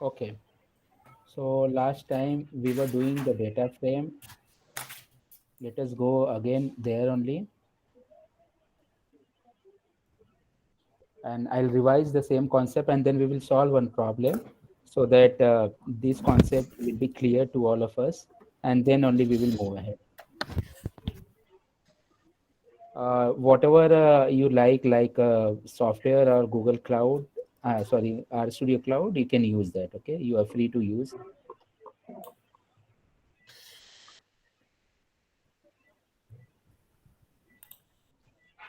Okay. So last time we were doing the data frame. Let us go again there only, and I'll revise the same concept, and then we will solve one problem so that this concept will be clear to all of us, and then only we will move ahead. Whatever you like software or Google Cloud, sorry, R Studio Cloud, you can use that. Okay, you are free to use.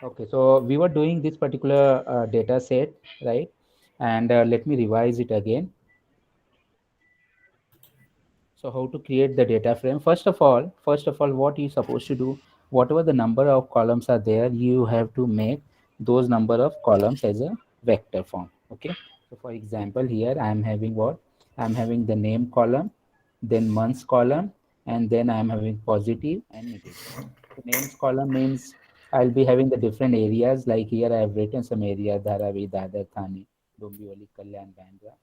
Okay, so we were doing this particular data set, right? And let me revise it again. So how to create the data frame? First of all, what you supposed to do, whatever the number of columns are there, you have to make those number of columns as a vector form. Okay. So for example, here I am having what? I'm having the name column, then months column, and then I'm having positive and negative. So names column means I'll be having the different areas. Like here I have written some area: Dharavi, Dadar, Thane, Dombivli, Kalyan, Bandra.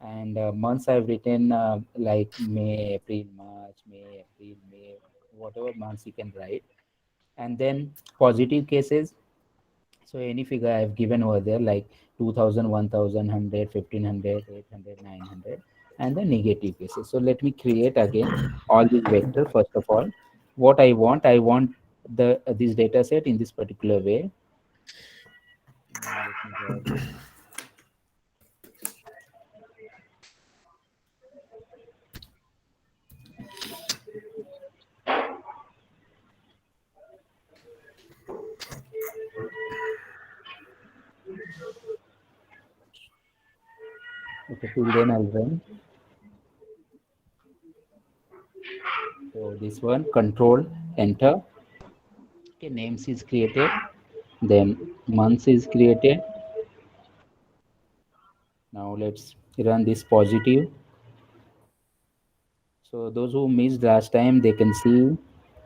And months I've written like May, April, March, May, April, May, whatever months you can write. And then positive cases, so any figure I've given over there, like 2000, 1000, 100, 1500, 800, 900, and the negative cases. So let me create again all these vector. First of all, what I want the this data set in this particular way. Let me draw this. Okay, till then I'll run. So this one, control, enter. Okay, names is created, then months is created. Now let's run this positive. So those who missed last time, they can see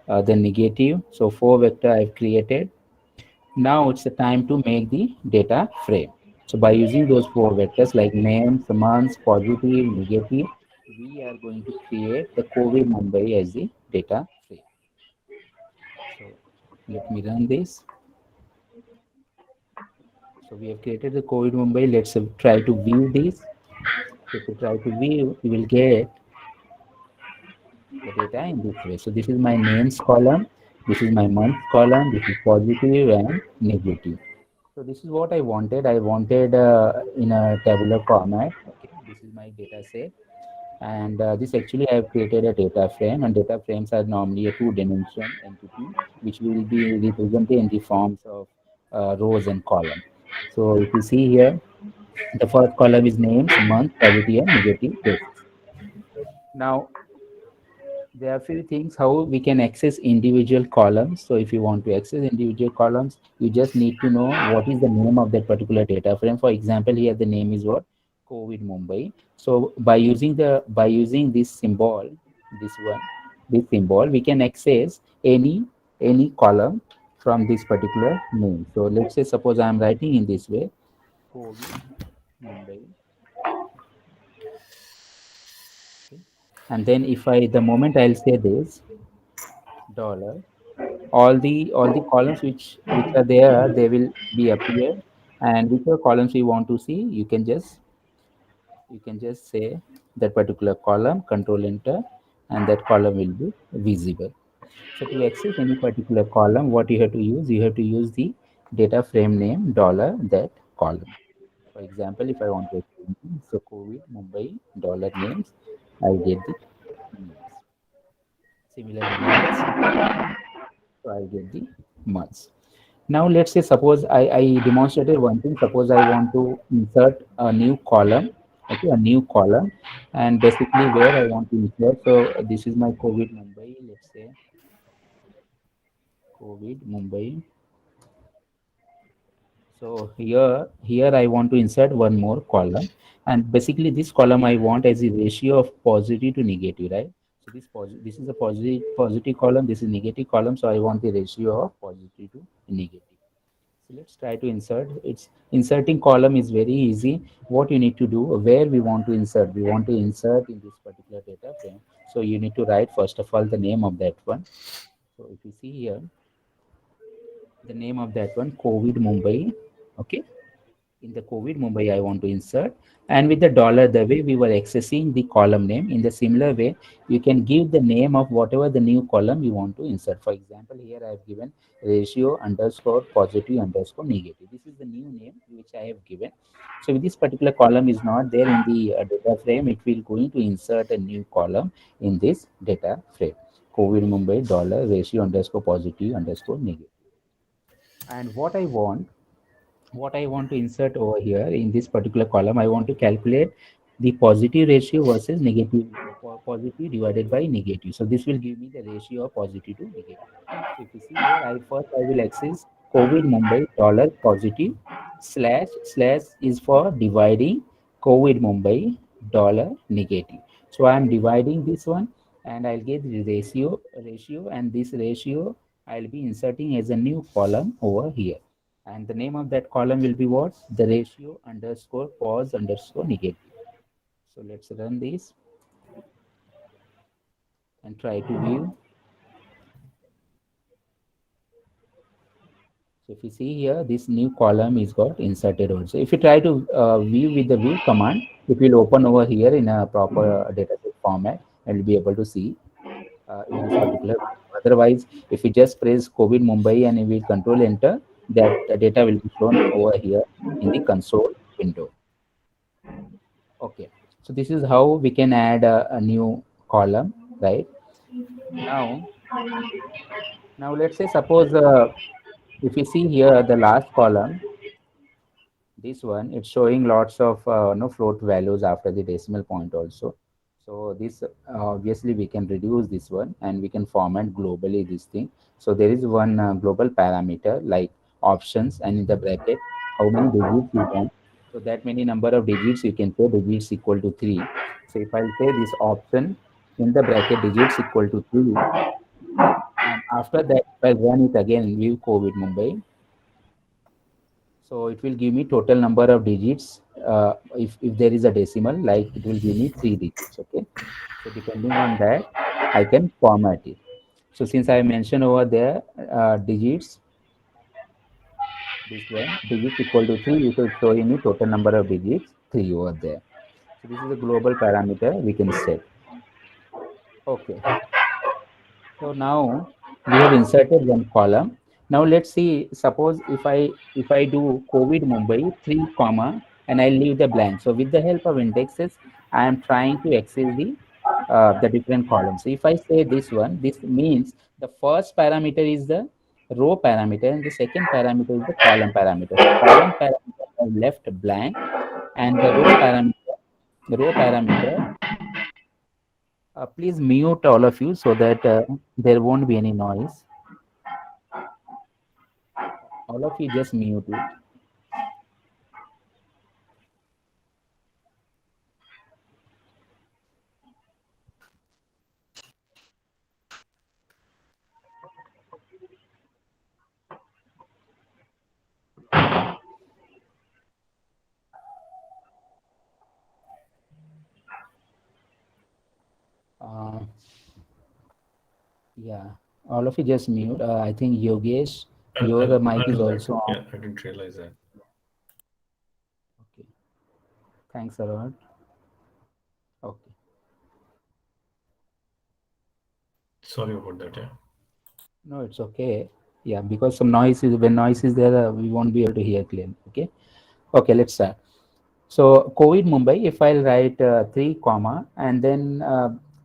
the negative. So four vector I've created. Now it's the time to make the data frame. So by using those four vectors like names, months, positive, negative, we are going to create the COVID Mumbai as the data frame. So let me run this. So we have created the COVID Mumbai. Let's try to view this. So if you try to view, you will get the data in this way. So this is my names column, this is my months column, this is positive and negative. So this is what I wanted. I wanted in a tabular format. Okay, this is my data set, and this actually I have created a data frame, and data frames are normally a two-dimension entity which will be represented in the forms of rows and columns. So if you see here, the first column is names, month, positive and negative cases. Now there are few things how we can access individual columns. So if you want to access individual columns, you just need to know what is the name of that particular data frame. For example, here the name is what? COVID Mumbai. So by using this symbol, this one, this symbol, we can access any column from this particular name. So let's say suppose I am writing in this way, COVID Mumbai. Okay. And then if I the moment I'll say this dollar, all the columns which are there, they will be appear, and whichever columns you want to see, you can just say that particular column, control enter, and that column will be visible. So to access any particular column, what you have to use the data frame name dollar that column. For example, if I want to access, so COVID Mumbai dollar names, I'll get the names. Similarly months, so I'll get the months. Now let's say suppose I demonstrated one thing. Suppose I want to insert a new column, okay, a new column, and basically where I want to insert. So this is my COVID Mumbai. Let's say COVID Mumbai. So here I want to insert one more column, and basically this column I want as a ratio of positive to negative, right? So this is a positive column, this is negative column, so I want the ratio of positive to negative. So let's try to insert. It's inserting column is very easy. What you need to do, where we want to insert, we want to insert in this particular data frame. So you need to write first of all the name of that one. So if you see here, the name of that one, COVID Mumbai. Okay, in the COVID Mumbai, I want to insert. And with the dollar, the way we were accessing the column name, in the similar way, you can give the name of whatever the new column you want to insert. For example, here I have given ratio underscore positive underscore negative. This is the new name which I have given. So if this particular column is not there in the data frame, it will going to insert a new column in this data frame. COVID Mumbai dollar ratio underscore positive underscore negative. And what I want to insert over here in this particular column, I want to calculate the positive ratio versus negative, positive divided by negative. So this will give me the ratio of positive to negative. So if you see here, I will access COVID Mumbai dollar positive slash is for dividing COVID Mumbai dollar negative. So I am dividing this one and I'll get the ratio and this ratio I'll be inserting as a new column over here. And the name of that column will be what? The ratio underscore pos underscore negative. So let's run this and try to view. So if you see here, this new column is got inserted also. If you try to view with the view command, it will open over here in a proper dataset format and you'll be able to see in this particular. Otherwise, if you just press COVID Mumbai and you will control enter, that the data will be shown over here in the console window. Okay, so this is how we can add a new column, right? Now, now let's say suppose if you see here the last column, this one it's showing lots of no float values after the decimal point also. So this obviously we can reduce this one and we can format globally this thing. So there is one global parameter like options and in the bracket how many digits you want. So that many number of digits you can say digits equal to 3. So if I say this option in the bracket digits equal to 3 and after that if I run it again view COVID Mumbai, so it will give me total number of digits. If there is a decimal, like it will give me 3 digits. Okay. So depending on that, I can format it. So since I mentioned over there digits, this one digits equal to 3, it will show me total number of digits 3 over there. So this is a global parameter we can set. Okay. So now we have inserted one column. Now let's see, suppose if I do COVID Mumbai 3 comma and I leave the blank. So with the help of indexes, I am trying to access the different columns. So if I say this one, this means the first parameter is the row parameter and the second parameter is the column parameter. So column parameter I have left blank and the row parameter please mute all of you so that there won't be any noise. All of you just mute it. Uh, yeah, all of you just mute. I think Yogesh, your mic I'll is do that. also on. Yeah, I didn't realize that. Okay, thanks a lot. Okay, Sorry about that. Yeah. no, it's okay. Yeah, because some noise is when noise is there, we won't be able to hear clearly. Okay, okay, let's start. So COVID Mumbai, if I'll write 3 comma and then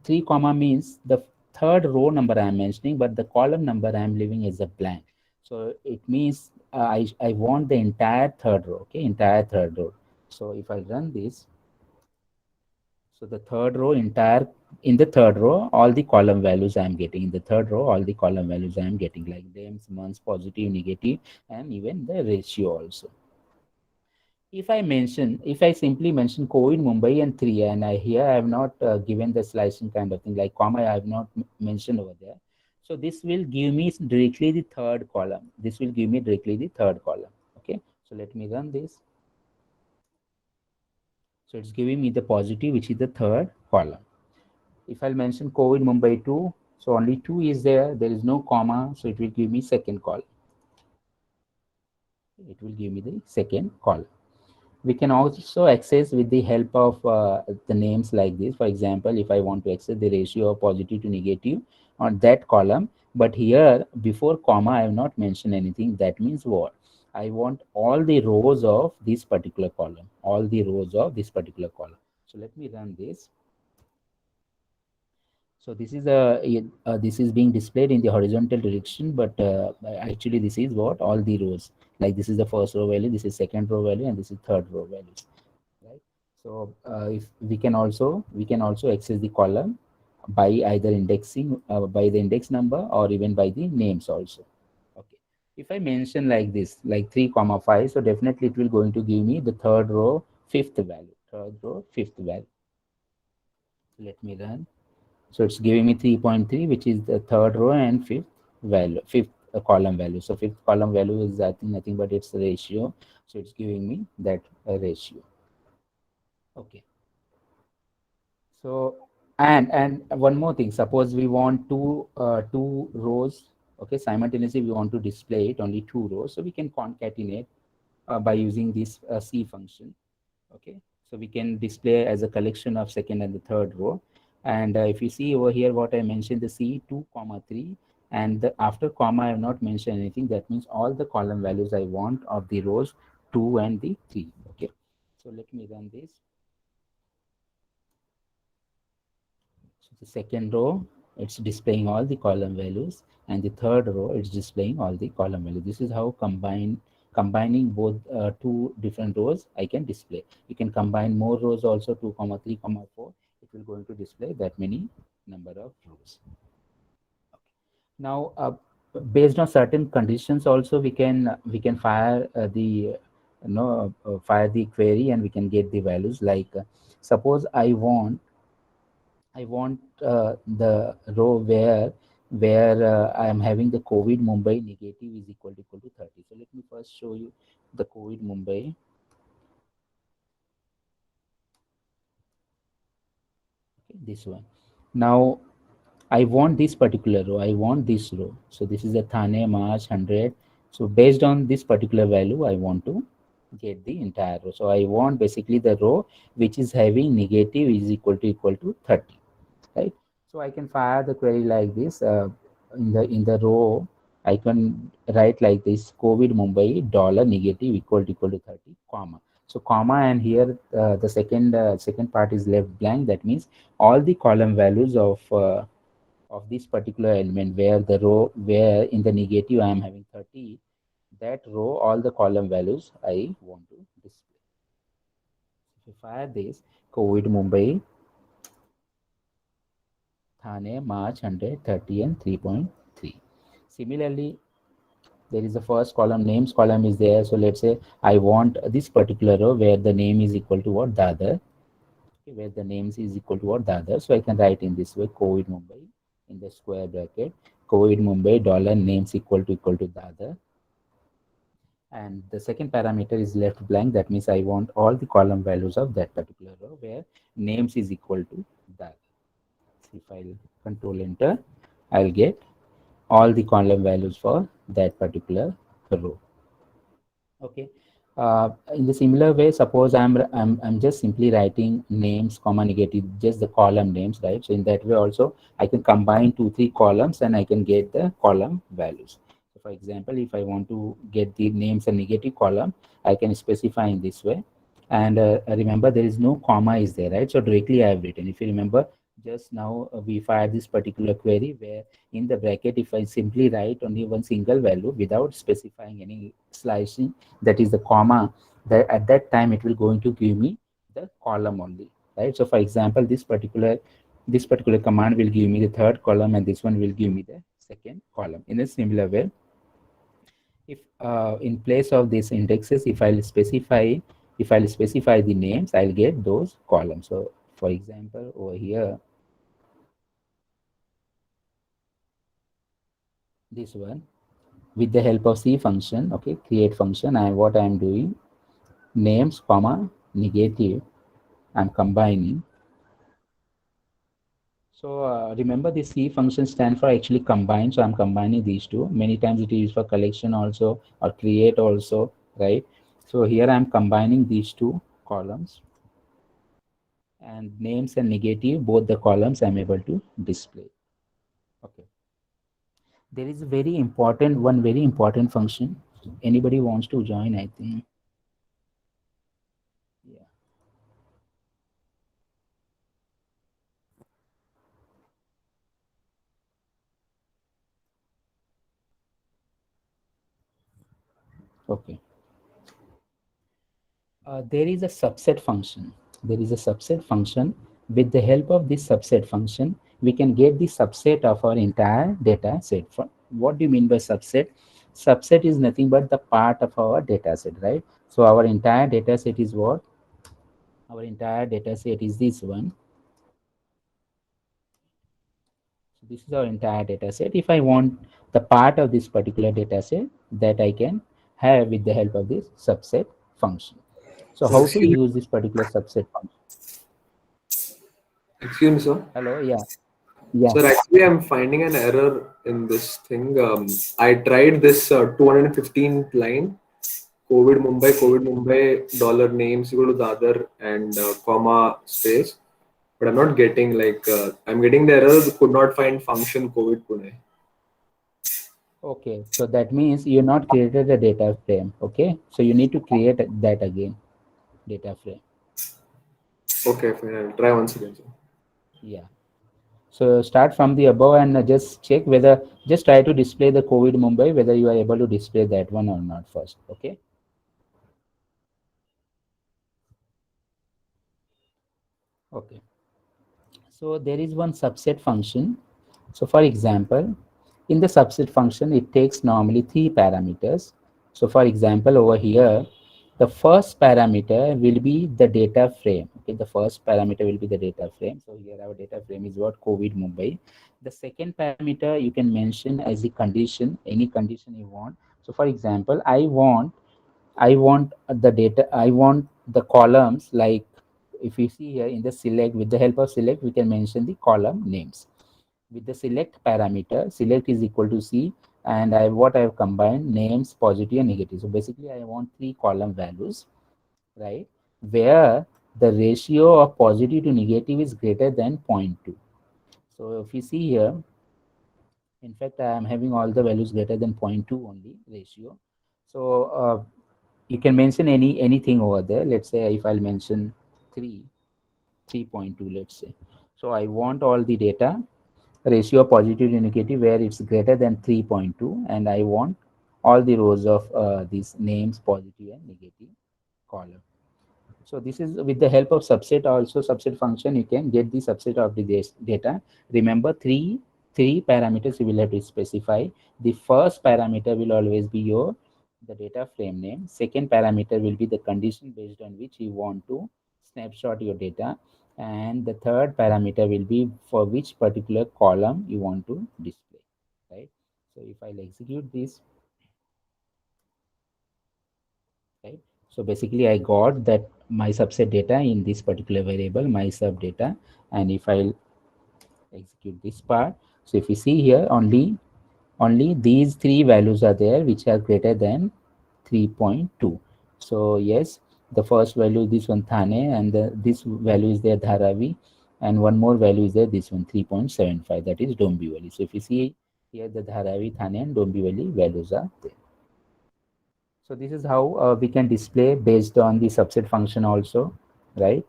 3 comma means the third row number I'm mentioning, but the column number I'm leaving is a blank. So it means I want the entire third row, okay, entire third row. So if I run this, so the third row entire, in the third row, all the column values I'm getting. In the third row, all the column values I'm getting like names, months, positive, negative, and even the ratio also. if I simply mention COVID Mumbai and 3, and I have not given the slicing kind of thing like comma, I have not mentioned over there. So this will give me directly the third column. This will give me directly the third column. Okay. So let me run this. So it's giving me the positive, which is the third column. If I'll mention COVID Mumbai 2, so only 2 is there. There is no comma, so it will give me second column. It will give me the second column. We can also access with the help of the names like this. For example, if I want to access the ratio of positive to negative on that column, but here before comma I have not mentioned anything. That means what? I want all the rows of this particular column, all the rows of this particular column. So let me run this. So this is this is being displayed in the horizontal direction, but actually this is what all the rows. Like this is the first row value, this is second row value, and this is third row values, right? So if we can also access the column by either indexing by the index number or even by the names also. Okay. If I mention like this, like 3 comma 5, so definitely it will going to give me the third row fifth value, third row fifth value. Let me run. So it's giving me 3.3, which is the third row and fifth value, fifth column value. So fifth column value is I think nothing but its ratio. So it's giving me that ratio. Okay. So and one more thing. Suppose we want two rows. Okay, simultaneously we want to display it only 2 rows. So we can concatenate by using this C function. Okay, so we can display as a collection of second and the third row. And if you see over here what I mentioned, the C2 comma 3, and after comma I have not mentioned anything. That means all the column values I want of the rows 2 and the 3. Okay, so let me run this. So the second row, it's displaying all the column values, and the third row, it's displaying all the column values. This is how combining both two different rows I can display. You can combine more rows also, 2 comma 3 comma 4. It will going to display that many number of rows. Now based on certain conditions also, we can fire fire the query, and we can get the values. Like suppose I want the row where I am having the COVID Mumbai negative is equal to 30. So let me first show you the COVID Mumbai. Okay, this one. Now I want this particular row. I want this row. So this is the Thane March 100. So based on this particular value, I want to get the entire row. So I want basically the row which is having negative is equal to 30, right? So I can fire the query like this. In the row, I can write like this: COVID Mumbai dollar negative equal to 30 comma. So comma, and here the second part is left blank. That means all the column values of this particular element, where the row where in the negative I am having 30, that row all the column values I want to display. If you fire this COVID Mumbai Thane March 100 30 and 3.3. Similarly, there is a first column, names column is there. So let's say I want this particular row where the name is equal to what, the other. Okay, where the names is equal to what, the other. So I can write in this way: COVID Mumbai in the square bracket, COVID Mumbai dollar names equal to the other. And the second parameter is left blank. That means I want all the column values of that particular row where names is equal to the other. If I'll control enter, I'll get all the column values for that particular row. Okay. In the similar way, suppose I'm just simply writing names comma negative, just the column names, right? So in that way also I can combine 2 3 columns and I can get the column values. So for example, if I want to get the names and negative column, I can specify in this way. And remember, there is no comma is there, right? So directly I have written. If you remember, just now we fired this particular query where in the bracket, if I simply write only one single value without specifying any slicing, that is the comma, that at that time it will going to give me the column only, right? So for example, this particular command will give me the third column, and this one will give me the second column. In a similar way, if in place of these indexes, if I'll specify If I'll specify the names, I'll get those columns. So for example, over here, this one, with the help of C function, okay, create function, and what I'm doing, names, comma, negative, I'm combining. So remember the C function stand for actually combine. So I'm combining these two. Many times it is used for collection also or create also, right? So here I'm combining these two columns, and names and negative, both the columns I'm able to display. Okay. There is a very important function. Anybody wants to join, I think. Yeah. Okay. There is a subset function. There is a subset function. With the help of this subset function, we can get the subset of our entire data set. What do you mean by subset? Subset is nothing but the part of our data set, right? So our entire data set is what? Our entire data set is this one. So this is our entire data set. If I want the part of this particular data set, that I can have with the help of this subset function. So So how to excuse, use this particular subset function? excuse me, sir. Hello, yeah, yeah. Sir, actually, I'm finding an error in this thing. I tried this 215th line, COVID Mumbai, dollar names equal to the other, and comma space. But I'm not getting I'm getting the error. Could not find function COVID Pune. Okay, so that means you not created a data frame. Okay, so you need to create that again, data frame. Okay, fine. I'll try once again, sir. Yeah. So start from the above and just check whether, just try to display the COVID Mumbai, whether you are able to display that one or not first. Okay. Okay. So there is one subset function. So for example, in the subset function, it takes normally three parameters. So for example, over here, the first parameter will be the data frame. Okay, the first parameter will be the data frame. So here our data frame is what? COVID Mumbai. The second parameter you can mention as the condition, any condition you want. So for example, I want the data, I want the columns, like if you see here in the select, with the help of select, we can mention the column names. With the select parameter, select is equal to C, and I have combined names, positive and negative. So basically I want three column values, right? Where the ratio of positive to negative is greater than zero point 0.2. So if you see here, in fact, I am having all the values greater than zero point 0.2 only ratio. So you can mention anything over there. Let's say if I'll mention 3, 3.2, let's say. So I want all the data ratio of positive to negative where it's greater than 3.2, and I want all the rows of these names, positive and negative column. So this is with the help of subset, also subset function, you can get the subset of the data. Remember, three parameters you will have to specify. The first parameter will always be your the data frame name. Second parameter will be the condition based on which you want to snapshot your data, and the third parameter will be for which particular column you want to display, right? So if I'll execute this, right? So basically I got that my subset data in this particular variable, my sub data. And if I'll execute this part, so if you see here, only these three values are there which are greater than 3.2. So yes, the first value, this one Thane, and this value is there Dharavi, and one more value is there, this one 3.75, that is Dombivli. So if you see here, the Dharavi, Thane and Dombivli values are there. So this is how we can display based on the subset function also, right?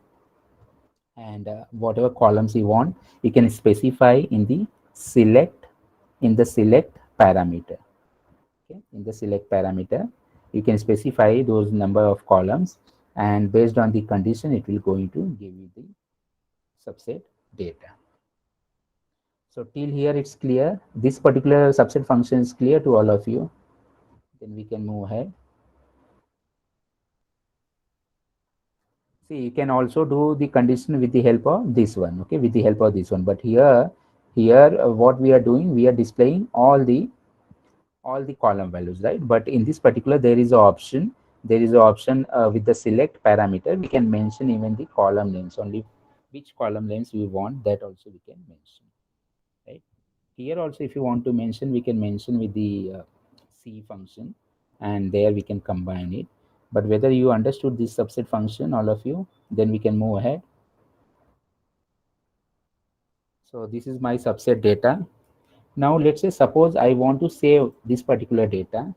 And whatever columns you want, you can specify in the select parameter. Okay, in the select parameter, you can specify those number of columns, and based on the condition, it will going to give you the subset data. So till here it's clear. This particular subset function is clear to all of you. Then we can move ahead. See, you can also do the condition with the help of this one, okay, with the help of this one. But here, what we are doing, we are displaying all the column values, right? But in this particular, there is an option with the select parameter. We can mention even the column names, only which column names we want, that also we can mention, right? Here also, if you want to mention, we can mention with the C function, and there we can combine it. But whether you understood this subset function, all of you, then we can move ahead. So this is my subset data. Now let's say suppose I want to save this particular data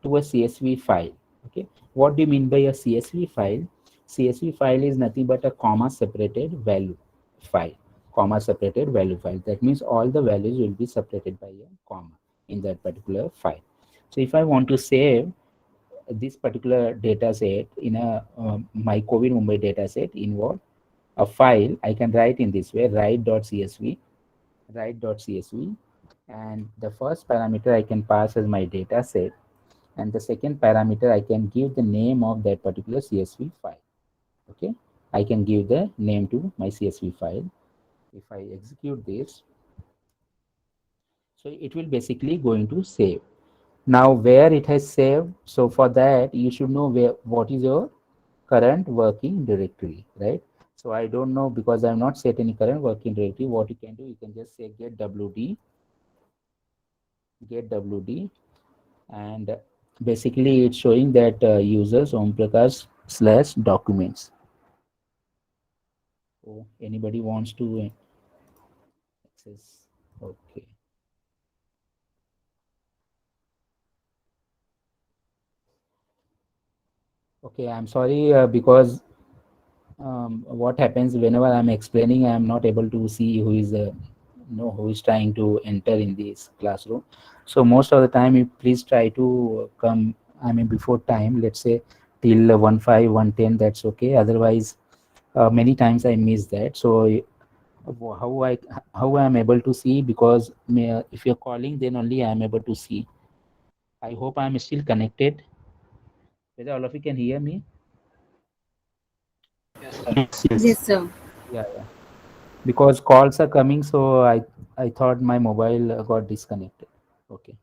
to a CSV file. Okay, what do you mean by a CSV file? CSV file is nothing but a comma separated value file. Comma separated value file. That means all the values will be separated by a comma in that particular file. So if I want to save this particular data set in a my COVID Mumbai data set in what a file, I can write in this way: write.csv, and the first parameter I can pass as my data set, and the second parameter I can give the name of that particular CSV file. Okay, I can give the name to my CSV file. If I execute this, so it will basically going to save. Now where it has saved, so for that you should know where what is your current working directory, right? So I don't know because I'm not set any current working directory. What you can do, you can just say get wd, and basically it's showing that users Om Prakash slash documents. So anybody wants to access? Okay. Okay, I'm sorry because what happens whenever I'm explaining, I'm not able to see who is who is trying to enter in this classroom. So most of the time, you please try to come. I mean, before time. Let's say till 1:05, 1:10. That's okay. Otherwise, many times I miss that. So how I how I am able to see, because if you're calling, then only I am able to see. I hope I am still connected. Whether all of you can hear me? Yes, Yes, yes. sir. Yeah, yeah. Because calls are coming, so I thought my mobile got disconnected. Okay.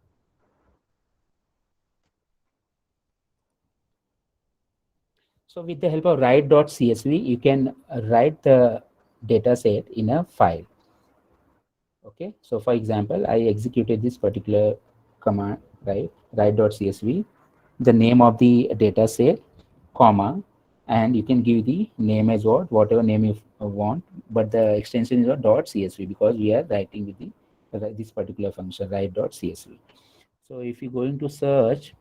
So with the help of write.csv, you can write the data set in a file. Okay. So for example, I executed this particular command, right? Write.csv, the name of the data set, comma, and you can give the name as what, whatever name you want, but the extension is a .csv because we are writing with the this particular function, write.csv. So if you go into search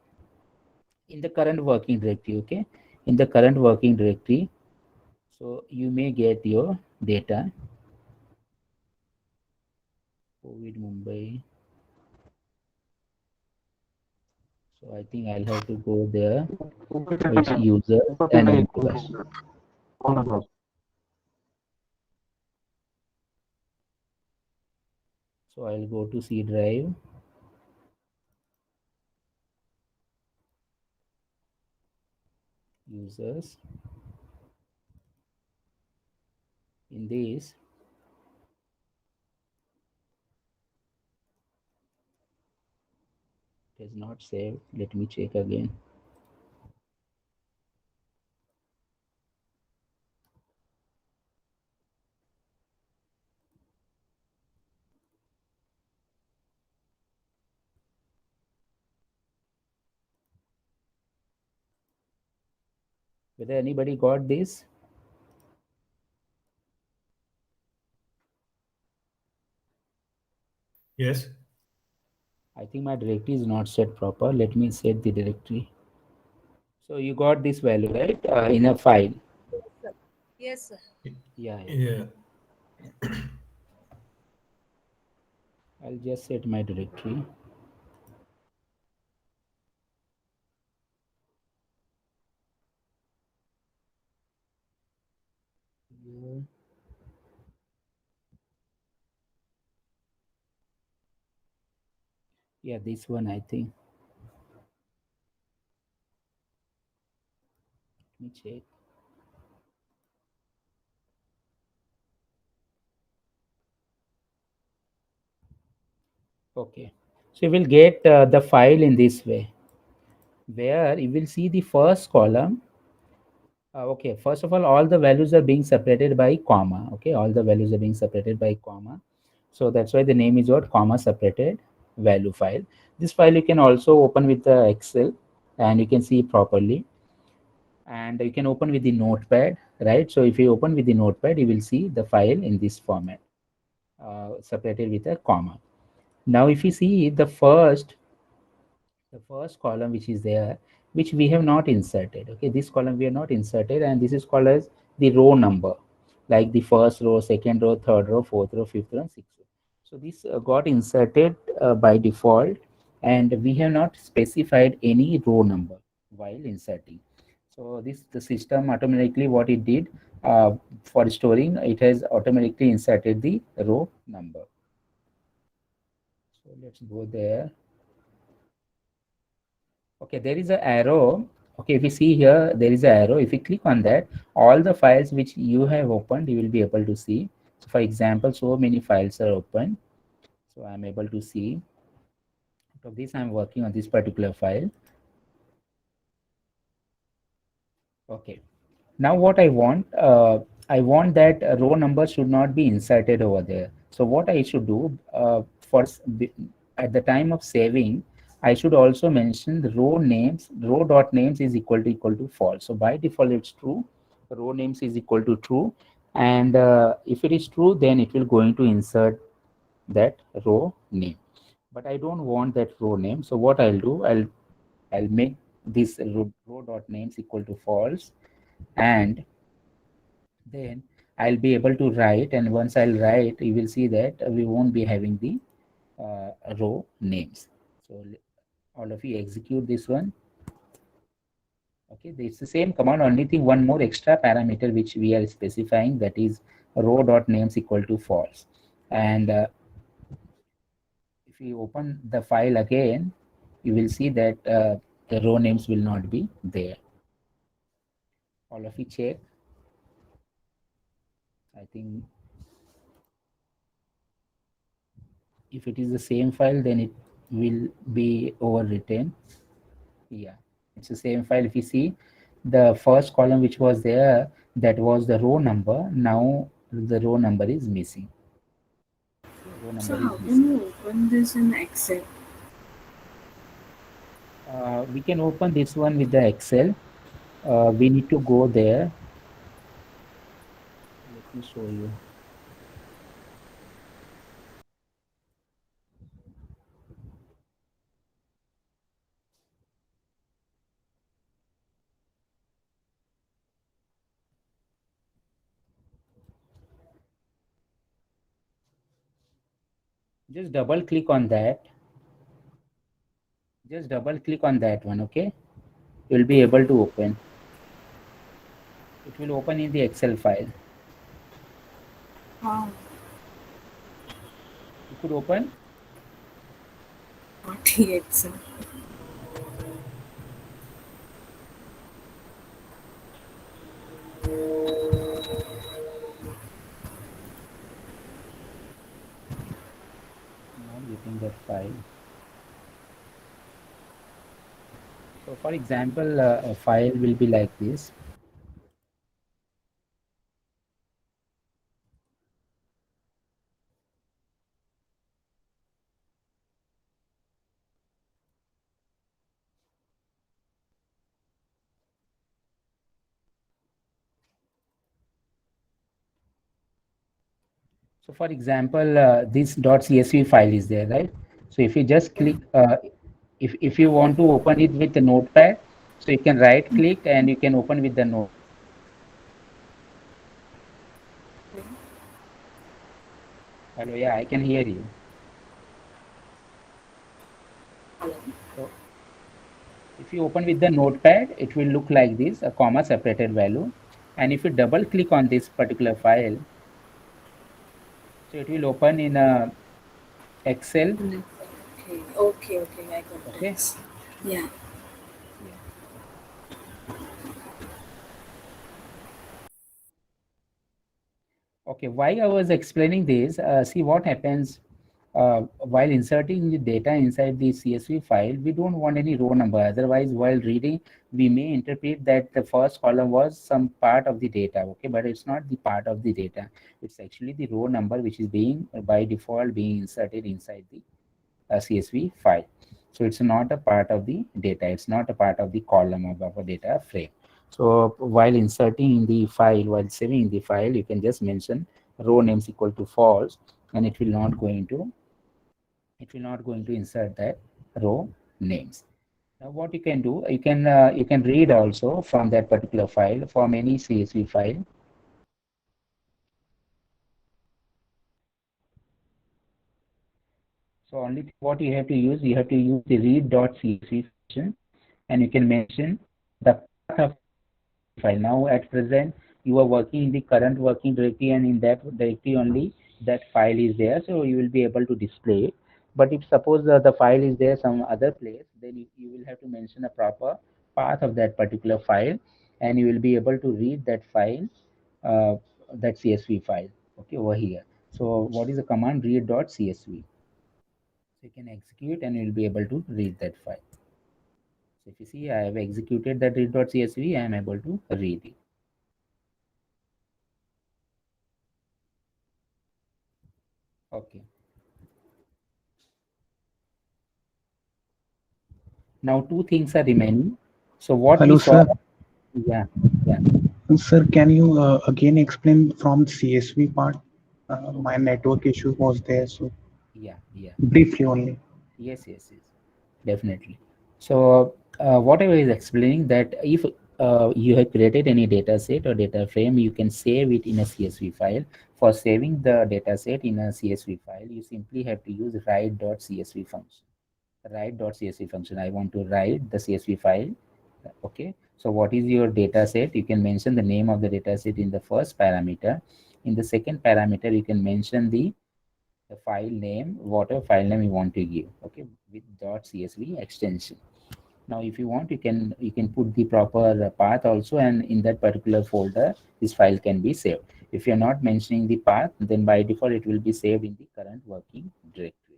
in the current working directory, okay, in the current working directory, so you may get your data, COVID Mumbai. So I think I'll have to go there. So it's user and Om Prakash. So I'll go to C drive, users. In this, it is not saved. Let me check again. Whether anybody got this? Yes. I think my directory is not set proper. Let me set the directory. So you got this value, right? In a file. Yes, sir. Yeah, yeah. Yeah. I'll just set my directory. Yeah, yeah, this one I think. Let me check. Okay. So you will get the file in this way, where you will see the first column. Okay, first of all the values are being separated by comma. Okay, all the values are being separated by comma. So that's why the name is what, comma separated value file. This file you can also open with the Excel and you can see properly. And you can open with the notepad, right? So if you open with the notepad, you will see the file in this format, separated with a comma. Now if you see the first column which is there, which we have not inserted. Okay, this column we have not inserted, and this is called as the row number, like the first row, second row, third row, fourth row, fifth row, and sixth row. So this got inserted by default, and we have not specified any row number while inserting. So this, the system automatically what it did, for storing, it has automatically inserted the row number. So let's go there. Okay, there is an arrow. Okay, if you see here, there is an arrow. If you click on that, all the files which you have opened, you will be able to see. So for example, so many files are open. So I'm able to see. Out of this, I'm working on this particular file. Okay. Now what I want that row number should not be inserted over there. So what I should do, at the time of saving, I should also mention the row names. Row dot names is equal to false. So by default it's true. Row names is equal to true, and if it is true, then it will going to insert that row name. But I don't want that row name. So what I'll do, I'll make this row dot names equal to false, and then I'll be able to write, and once I'll write, you will see that we won't be having the row names. So all of you execute this one. Okay, it's the same command, only thing one more extra parameter which we are specifying, that is row dot names equal to false. And if you open the file again, you will see that the row names will not be there. All of you check. I think if it is the same file, then it will be overwritten. Yeah, it's the same file. If you see, the first column which was there, that was the row number. Now the row number is missing. Row number So is how can missing. you open this in Excel? We can open this one with the Excel. We need to go there. Let me show you. Just double click on that. Just double click on that one, okay? You'll be able to open. It will open in the Excel file. Wow, You could open. not the Excel. Not getting that file. So for example, a file will be like this. So for example, this .csv file is there, right? So if you just click, if you want to open it with the notepad, so you can right click and you can open with the note. Hello, yeah, I can hear you. So if you open with the notepad, it will look like this, a comma separated value. And if you double click on this particular file, so it will open in a Excel. Okay, I got Okay. it. Yeah. Yeah. Okay, why I was explaining this, see what happens while inserting the data inside the CSV file, we don't want any row number. Otherwise, while reading, we may interpret that the first column was some part of the data, okay, but it's not the part of the data. It's actually the row number which is being, by default, being inserted inside the CSV file. So it's not a part of the data. It's not a part of the column of a data frame. So while inserting in the file, while saving the file, you can just mention row names equal to false, and it will not going to insert that row names. Now what you can do, you can read also from that particular file, from any CSV file. So only what you have to use the read.csv function, and you can mention the path of file. Now at present you are working in the current working directory, and in that directory only that file is there, so you will be able to display it. But if suppose the file is there some other place, then you will have to mention a proper path of that particular file, and you will be able to read that file, uh, that CSV file, okay, over here. So what is the command? Read.csv. So you can execute and you will be able to read that file. So if you see, I have executed that read.csv, I am able to read it. Okay. Now two things are remaining. So what Hello, we saw, sir. yeah, yeah. Sir, can you again explain from CSV part? My network issue was there, so Yeah. briefly only. Yes, definitely. So what I was explaining, that if you have created any data set or data frame, you can save it in a CSV file. For saving the data set in a CSV file, you simply have to use write.csv function. Write.csv function. I want to write the CSV file. Okay. So what is your data set? You can mention the name of the data set in the first parameter. In the second parameter, you can mention the file name, whatever file name you want to give, okay, with .csv extension. Now if you want, you can put the proper path also, and in that particular folder this file can be saved. If you're not mentioning the path, then by default it will be saved in the current working directory.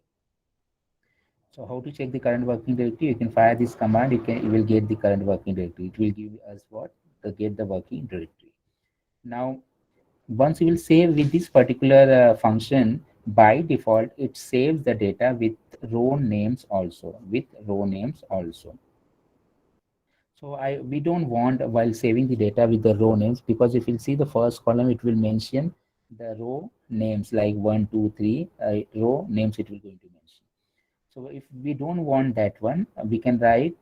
So how to check the current working directory? You can fire this command, you will get the current working directory. It will give us what? To get the working directory. Now once you will save with this particular function, by default it saves the data with row names also, so we don't want, while saving the data with the row names, because if you see the first column, it will mention the row names like 1 2 3 row names it will going to mention. So if we don't want that one, we can write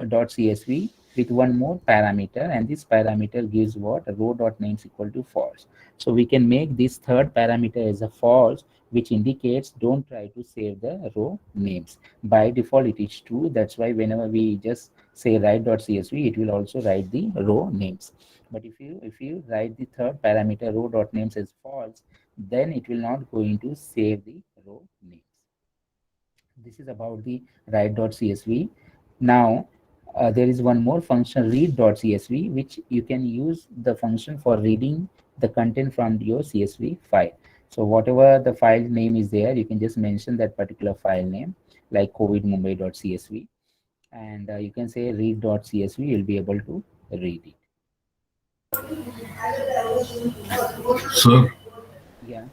.csv with one more parameter, and this parameter gives what? Row.names equal to false. So we can make this third parameter as a false, which indicates don't try to save the row names. By default it is true. That's why whenever we just say write.csv, it will also write the row names. But if you write the third parameter row.names as false, then it will not going to save the row names. This is about the write.csv. Now there is one more function, read.csv, which you can use the function for reading the content from your CSV file. So whatever the file name is there, you can just mention that particular file name, like covidmumbai.csv, and you can say read.csv. You'll be able to read it. Sir, Yeah.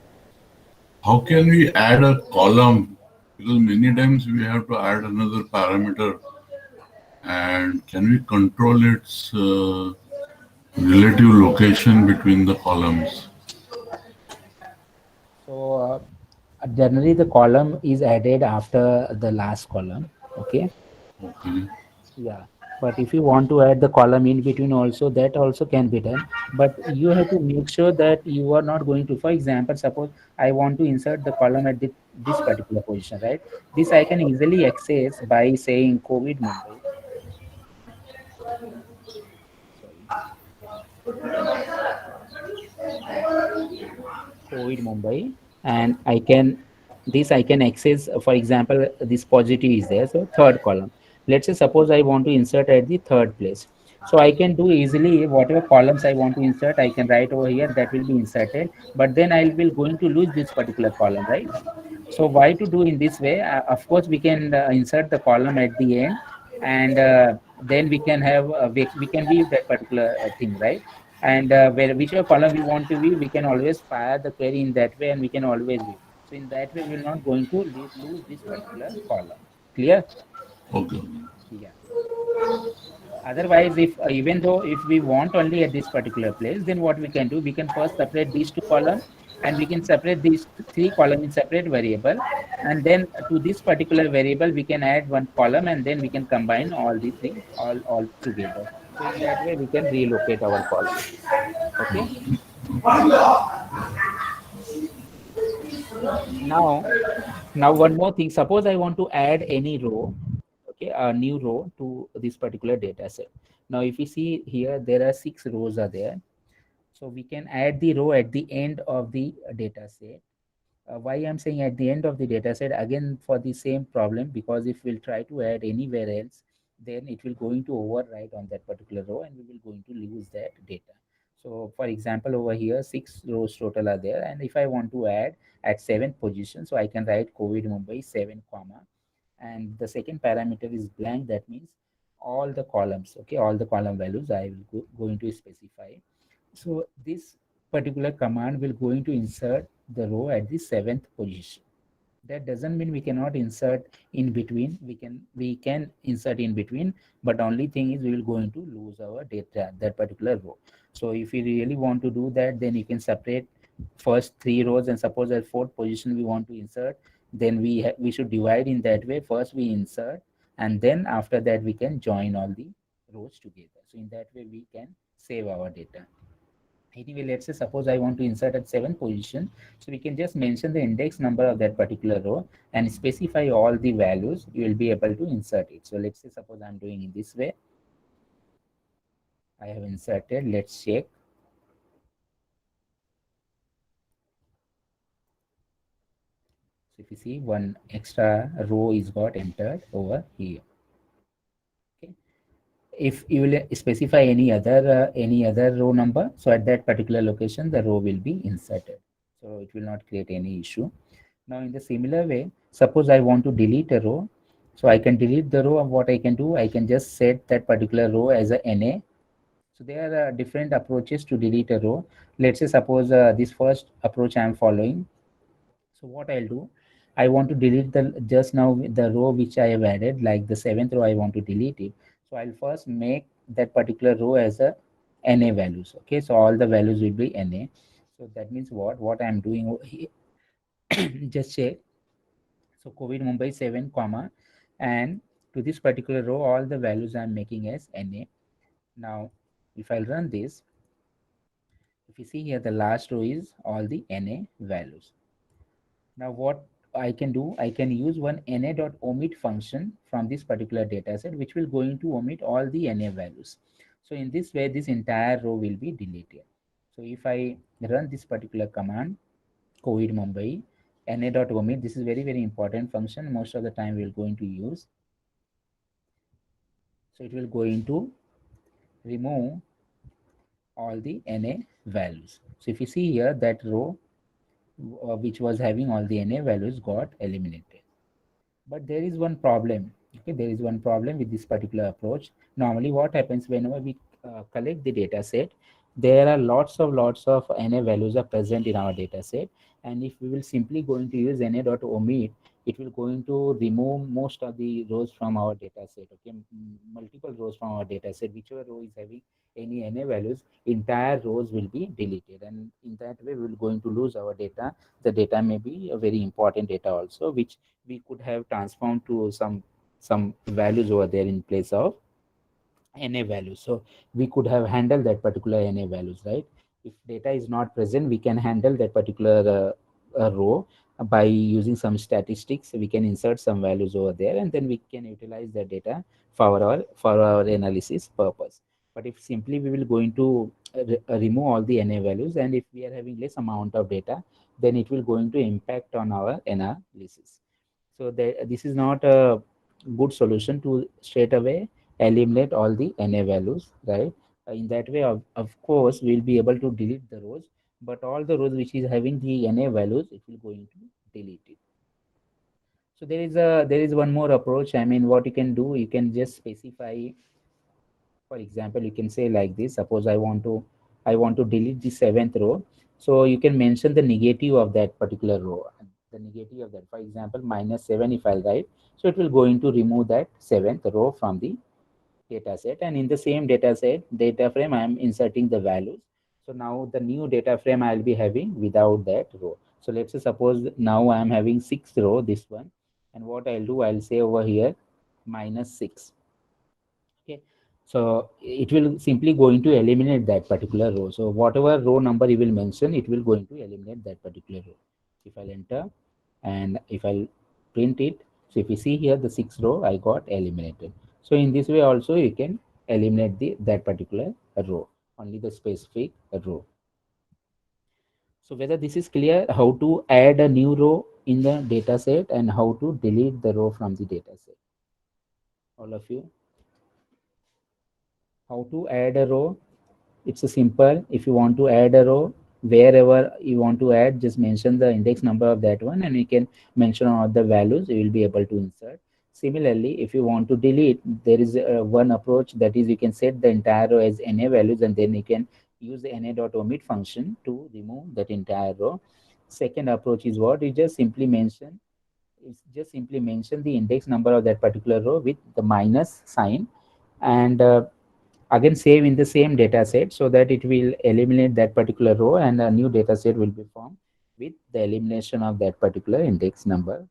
how can we add a column? Because many times we have to add another parameter. And can we control its relative location between the columns? So generally the column is added after the last column. Okay. Okay. Yeah, but if you want to add the column in between also, that also can be done. But you have to make sure that you are not going to, for example, suppose I want to insert the column at this particular position, right? This I can easily access by saying COVID Mumbai. COVID Mumbai, and I can access, for example, this positive is there, so third column. Let's say suppose I want to insert at the third place. So I can do easily whatever columns I want to insert, I can write over here, that will be inserted, but then I will going to lose this particular column, right? So why to do in this way? Of course, we can insert the column at the end, and then we can have we can view that particular thing, right? And where whichever column we want to view, we can always fire the query in that way, and we can always view. So in that way, we will not going to lose this particular column. Clear? Okay. Yeah. Otherwise, if even though if we want only at this particular place, then what we can do, we can first separate these two columns, and we can separate these three columns in separate variable, and then to this particular variable we can add one column, and then we can combine all the things all together. So in that way we can relocate our column. Okay. Now one more thing. Suppose I want to add any row, okay, a new row to this particular data set. Now if you see here, there are 6 rows are there. So we can add the row at the end of the data set. Why I'm saying at the end of the data set, again for the same problem, because if we'll try to add anywhere else, then it will going to override on that particular row, and we will going to lose that data. So for example, over here 6 rows total are there, and if I want to add at 7th position, so I can write COVID Mumbai 7 comma, and the second parameter is blank. That means all the columns, okay, all the column values I will going to specify. So this particular command will going to insert the row at the 7th position. That doesn't mean we cannot insert in between. We can insert in between, but only thing is we will going to lose our data, that particular row. So if you really want to do that, then you can separate first 3 rows, and suppose at 4th position we want to insert, then we should divide in that way. First we insert, and then after that we can join all the rows together. So in that way we can save our data. Anyway, let's say suppose I want to insert at 7th position, so we can just mention the index number of that particular row and specify all the values. You will be able to insert it. So let's say suppose I'm doing in this way. I have inserted. Let's check. So if you see, one extra row is got entered over here. Okay. If you will specify any other row number, so at that particular location the row will be inserted. So it will not create any issue. Now in the similar way, suppose I want to delete a row, so I can delete the row. What I can do, I can just set that particular row as a NA. So there are different approaches to delete a row. Let's say suppose this first approach I am following. So what I'll do, I want to delete the just now the row which I have added, like the 7th row I want to delete it. So I'll first make that particular row as a NA values. Okay, so all the values will be NA. So that means what I'm doing here, just check. So COVID Mumbai 7 comma, and to this particular row all the values I'm making as NA. Now if I'll run this, if you see here the last row is all the NA values. Now what I can do, I can use one na.omit function from this particular data set, which will going to omit all the NA values. So in this way this entire row will be deleted. So if I run this particular command, COVID Mumbai na.omit, this is very important function. Most of the time we are going to use. So it will going to remove all the NA values. So if you see here, that row which was having all the NA values got eliminated. But there is one problem. Okay, there is one problem with this particular approach. Normally what happens whenever we collect the data set, there are lots of NA values are present in our data set, and if we will simply going to use na.omit, it will going to remove most of the rows from our data set. Okay, multiple rows from our data set. Whichever row is having any NA values, entire rows will be deleted, and in that way we will going to lose our data. The data may be a very important data also, which we could have transformed to some values over there in place of NA values. So we could have handled that particular NA values, right? If data is not present, we can handle that particular row by using some statistics. We can insert some values over there, and then we can utilize that data for our analysis purpose. But if simply we will going to remove all the NA values, and if we are having less amount of data, then it will going to impact on our analysis. So this is not a good solution to straight away eliminate all the NA values, right? In that way, of course, we'll be able to delete the rows, but all the rows which is having the NA values, it will going to delete it. So there is one more approach. I mean, what you can do, you can just specify. For example, you can say like this. Suppose I want to delete the seventh row. So you can mention the negative of that particular row. The negative of that. For example, -7 if I'll write. So it will going to remove that seventh row from the data set, and in the same data frame I am inserting the values. So now the new data frame I'll be having without that row. So let's say suppose now I am having sixth row, this one, and what I'll do, I'll say over here -6. Okay, so it will simply going to eliminate that particular row. So whatever row number you will mention, it will going to eliminate that particular row. If I'll enter and if I'll print it, so if you see here the sixth row I got eliminated. So in this way also you can eliminate that particular row, only the specific row. So whether this is clear, how to add a new row in the data set and how to delete the row from the data set, all of you? How to add a row? It's a simple. If you want to add a row, wherever you want to add, just mention the index number of that one, and you can mention all the values. You will be able to insert. Similarly, if you want to delete, there is one approach, that is you can set the entire row as NA values, and then you can use the NA.omit function to remove that entire row. Second approach is what? You just simply mention. It's just simply mention the index number of that particular row with the minus sign, and again save in the same data set, so that it will eliminate that particular row and a new data set will be formed with the elimination of that particular index number.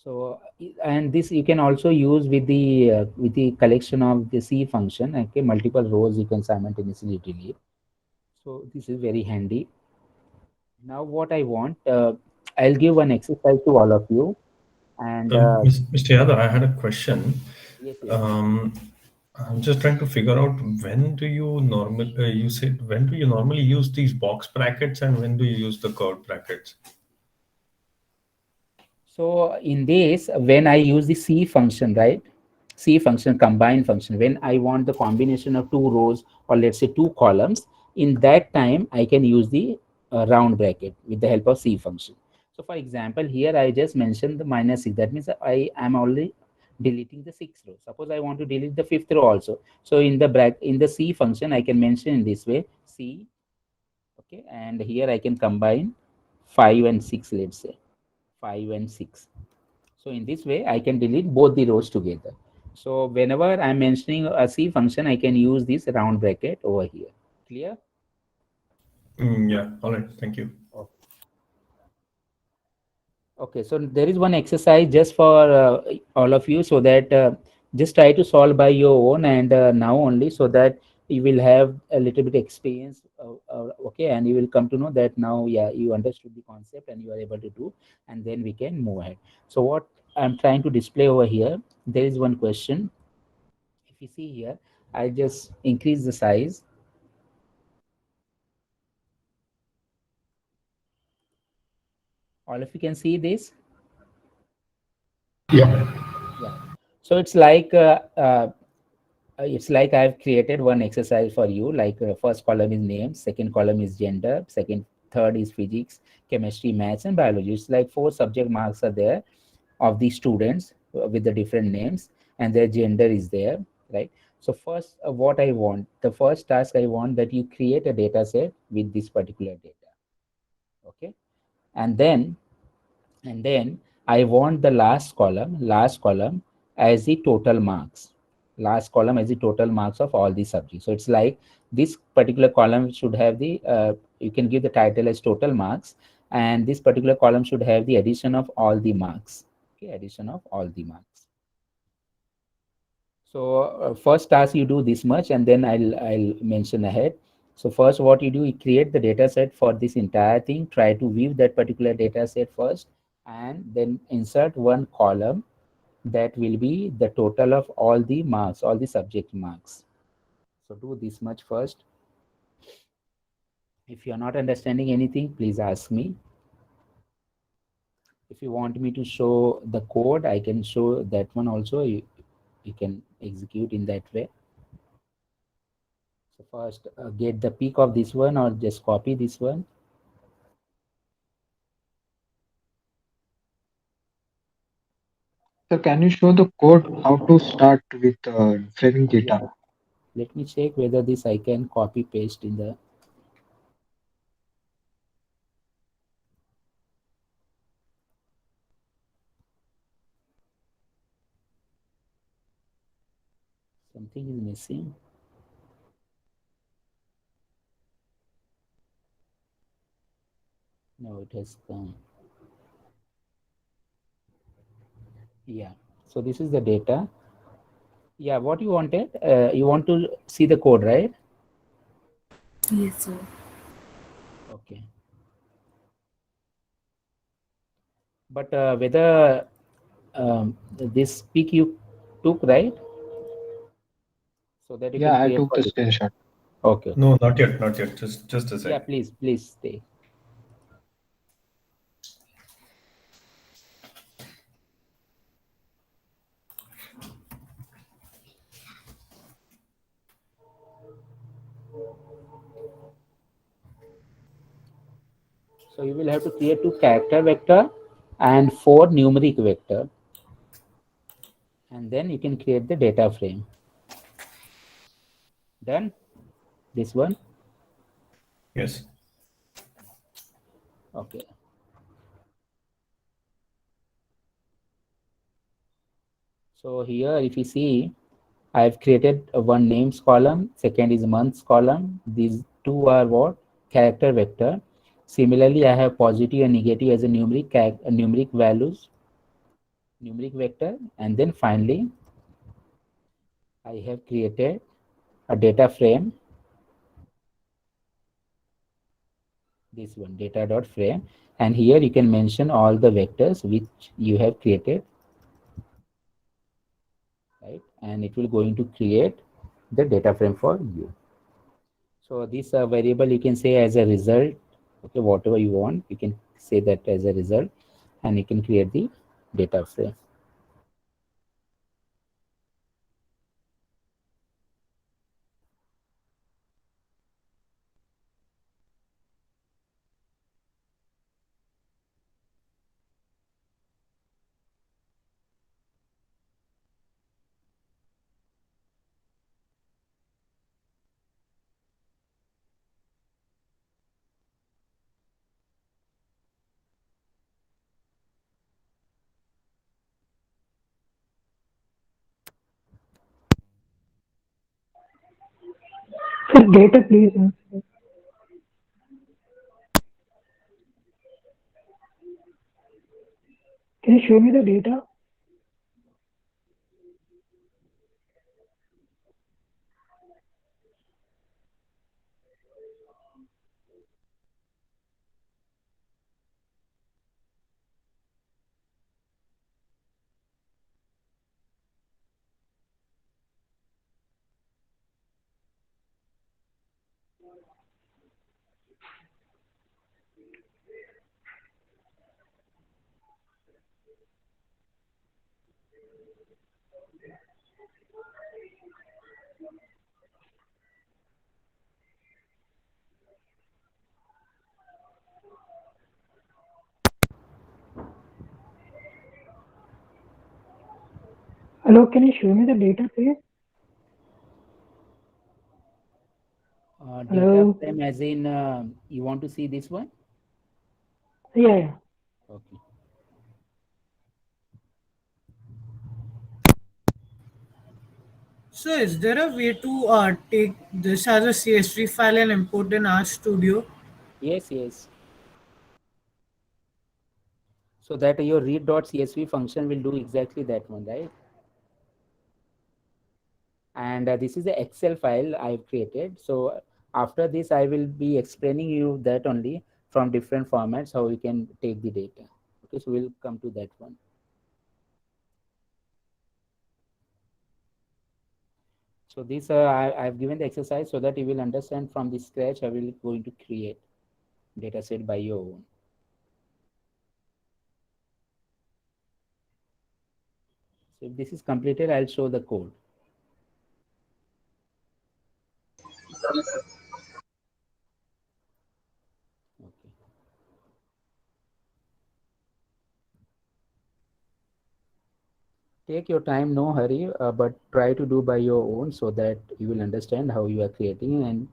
So and this you can also use with the collection of the C function. Okay, multiple rows you can simultaneously delete. So this is very handy. Now what I want, I'll give one exercise to all of you, and Mr. Yadav, I had a question. yes. Um, I'm just trying to figure out when do you you said when do you normally use these box brackets and when do you use the curved brackets? So in this, when I use the C function, right? C function, combine function, when I want the combination of two rows or let's say two columns, in that time I can use the round bracket with the help of C function. So for example, here I just mentioned the -6. That means I am only deleting the sixth row. Suppose I want to delete the fifth row also. So in the in the C function, I can mention in this way C. Okay, and here I can combine 5 and 6, let's say 5 and 6. So in this way, I can delete both the rows together. So whenever I'm mentioning a C function, I can use this round bracket over here. Clear? Yeah, all right, thank you. Okay, so there is one exercise just for all of you, so that just try to solve by your own, and now only, so that you will have a little bit experience. Okay, and you will come to know that now, yeah, you understood the concept and you are able to do, and then we can move ahead. So what I'm trying to display over here, there is one question. If you see here, I just increase the size. All of you can see this. Yeah. So it's like I've created one exercise for you. Like first column is name, second column is gender, third is physics, chemistry, maths, and biology. It's like 4 subject marks are there of the students with the different names, and their gender is there, right? So first, what I want, the first task I want, that you create a data set with this particular data. Okay, and then I want the last column as the total marks. Last column as the total marks of all the subjects. So it's like this particular column should have the, you can give the title as total marks, and this particular column should have the addition of all the marks. Okay, addition of all the marks. So first task you do this much, and then I'll mention ahead. So first, what you do, you create the data set for this entire thing. Try to view that particular data set first, and then insert one column that will be the total of all the marks, all the subject marks. So do this much first. If you're not understanding anything, please ask me. If you want me to show the code, I can show that one also. You can execute in that way. So first, get the peak of this one, or just copy this one. So can you show the code how to start with framing data? Yeah. Let me check whether this I can copy paste in the. Something is missing. No, it has come. Yeah. So this is the data. Yeah, what you wanted? You want to see the code, right? Yes, sir. Okay. But whether this peak you took, right? So that you can Yeah, I create took for the this. screenshot. Okay. No, not yet, not yet. Just a Yeah, sec. please stay. So you will have to create 2 character vector and 4 numeric vector, and then you can create the data frame. Done. This one. Yes. Okay. So here, if you see, I've created one names column, second is months column. These two are what? Character vector. Similarly, I have positive and negative as a numeric values, numeric vector, and then finally, I have created a data frame. This one, data dot frame, and here you can mention all the vectors which you have created, right? And it will going to create the data frame for you. So this variable you can say as a result, okay, whatever you want, you can say that as a result, and you can create the data frame. Sir, data, please. Can you show me the data? Hello, can you show me the data, please? Data Hello. frame as in you want to see this one? Yeah. Okay. So, is there a way to take this as a CSV file and import in RStudio? Yes. So that your read.csv function will do exactly that one, right? And this is the Excel file I've created. So after this, I will be explaining you that only from different formats how we can take the data. Okay, so we'll come to that one. So this I've given the exercise so that you will understand from the scratch. I will going to create data set by your own. So if this is completed, I'll show the code. Okay. Take your time, no hurry, but try to do by your own so that you will understand how you are creating, and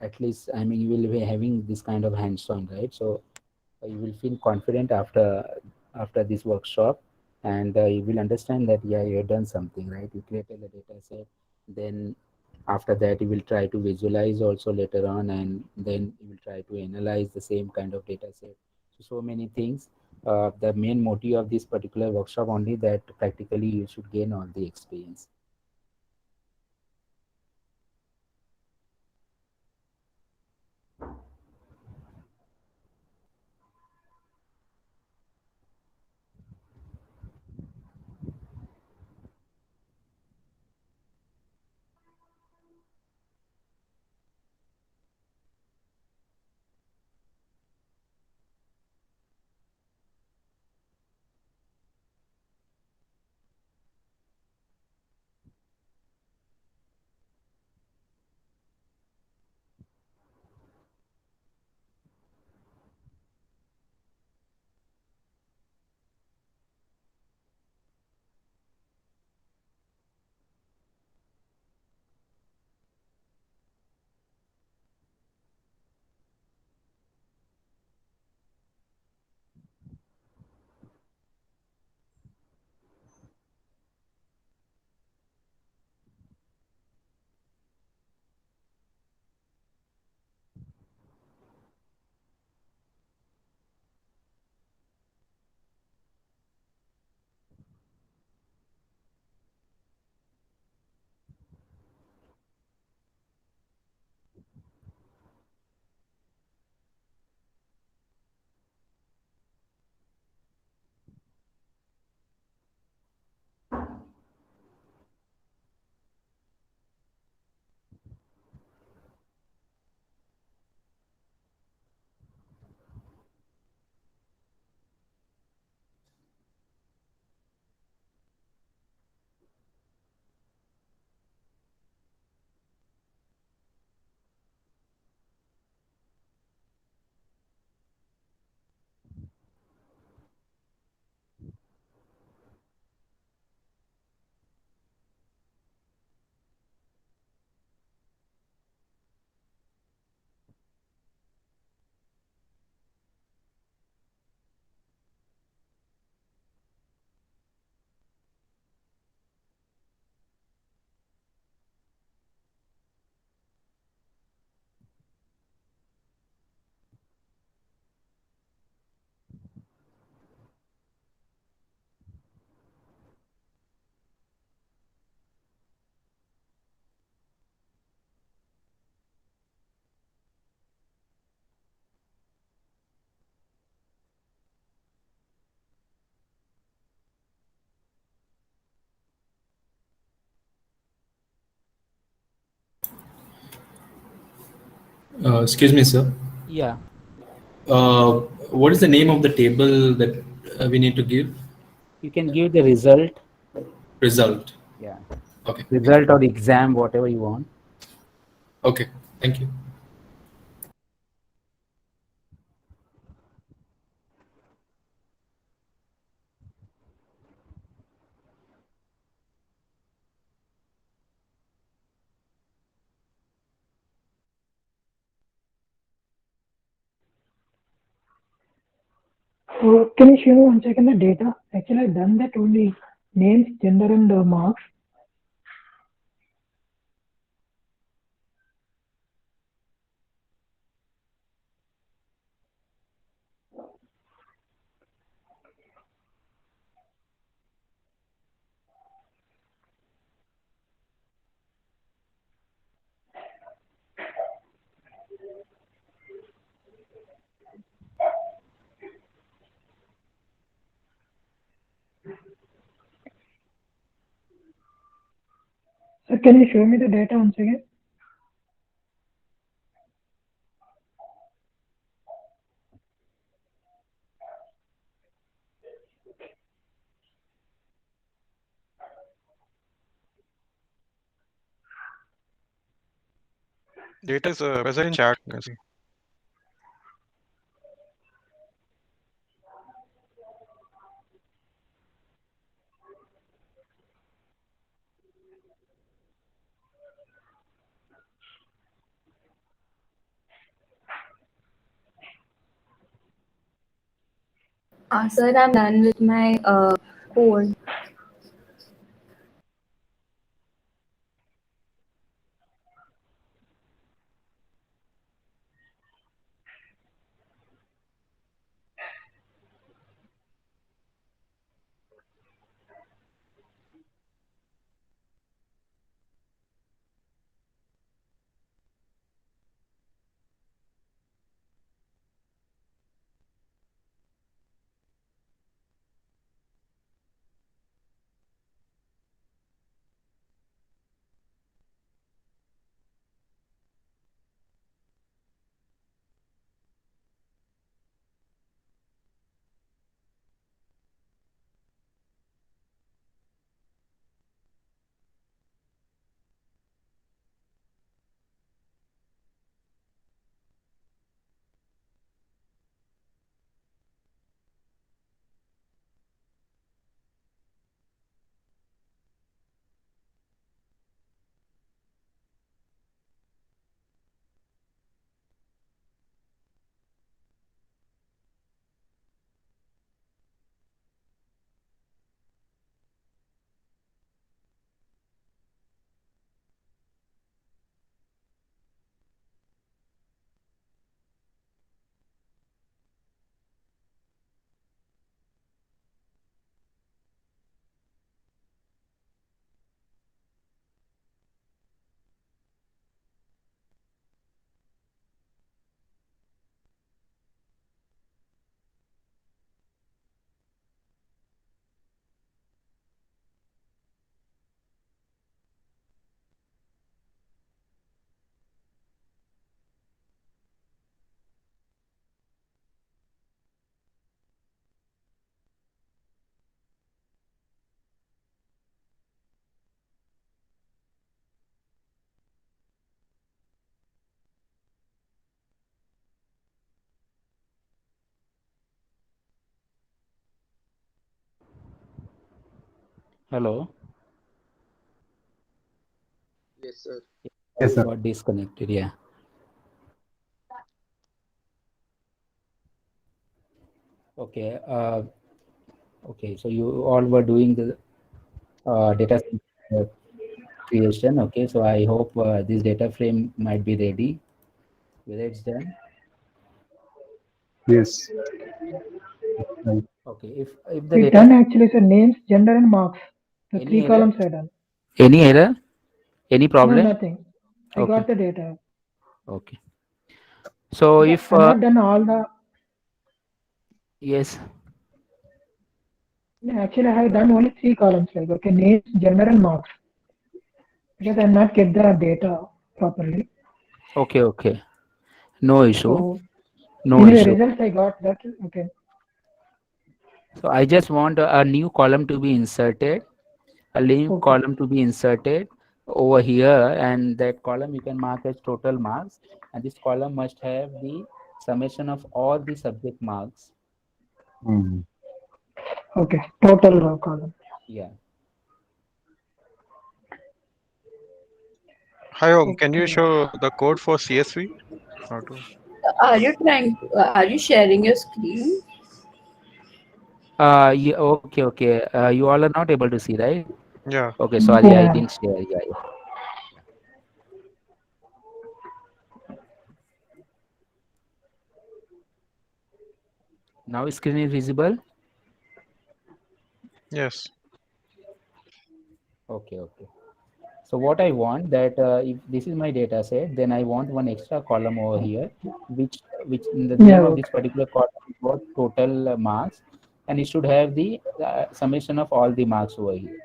at least, I mean, you will be having this kind of hands-on, right? So you will feel confident after this workshop, and you will understand that, yeah, you have done something, right? You created a data set. Then after that, you will try to visualize also later on, and then you will try to analyze the same kind of data set. So many things. The main motive of this particular workshop only that practically you should gain all the experience. Excuse me, sir. Yeah. What is the name of the table that we need to give? You can give the result. Result. Yeah. Okay. Result or exam, whatever you want. Okay. Thank you. So can you show me 1 second the data? Actually, I've done that only names, gender, and marks. So can you show me the data once again? Data is present in chat. Sir, I'm done with my code. Hello. Yes, sir. Yes, sir. Got disconnected. Yeah. Okay. Okay. So you all were doing the data creation. Okay. So I hope this data frame might be ready. Whether it's done. Yes. Right. Okay. If the It's data done actually, sir. Names, gender, and marks. The any 3 error, columns are done. any error, any No, problem? nothing. I Okay. got the data. Okay. So if I'm not done all the. yes. No, actually, I have done only 3 columns, like okay, names, gender, and marks. Because I'm not get the data properly. Okay. Okay. No issue. So No anyway, issue. results I got that. Okay. So I just want a new column to be inserted, a new Okay. column to be inserted over here, and that column you can mark as total marks, and this column must have the summation of all the subject marks. Mhm. Okay. Total column. Yeah. Hi, Om. Can you Okay. show the code for CSV? How to? Are you sharing your screen? Yeah, okay, okay. You all are not able to see, right? Yeah. Okay, sorry, I Yeah. didn't share. Yeah, yeah. Now screen is visible. Yes. Okay, okay. So what I want that if this is my data set, then I want one extra column over here, which in the Yeah. name of this Okay. particular column is what total marks, and it should have the summation of all the marks over here.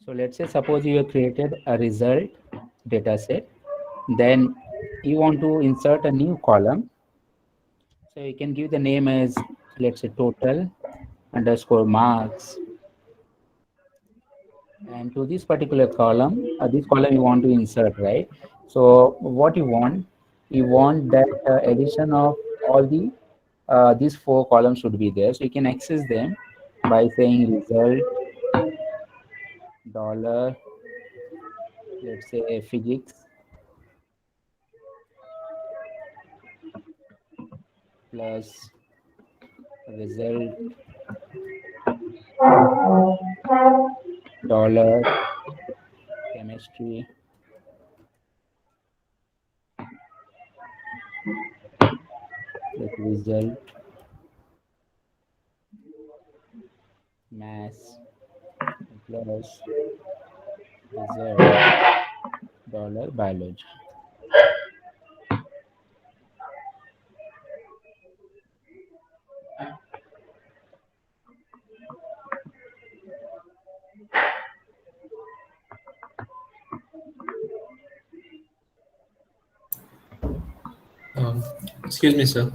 So let's say suppose you have created a result data set, then you want to insert a new column. So you can give the name as let's say total underscore marks. And to this particular column, this column you want to insert, right? So what you want that addition of all these 4 columns should be there. So you can access them by saying result dollar, let's say physics plus result dollar chemistry plus result mass plus result dollar biology. Excuse me, sir.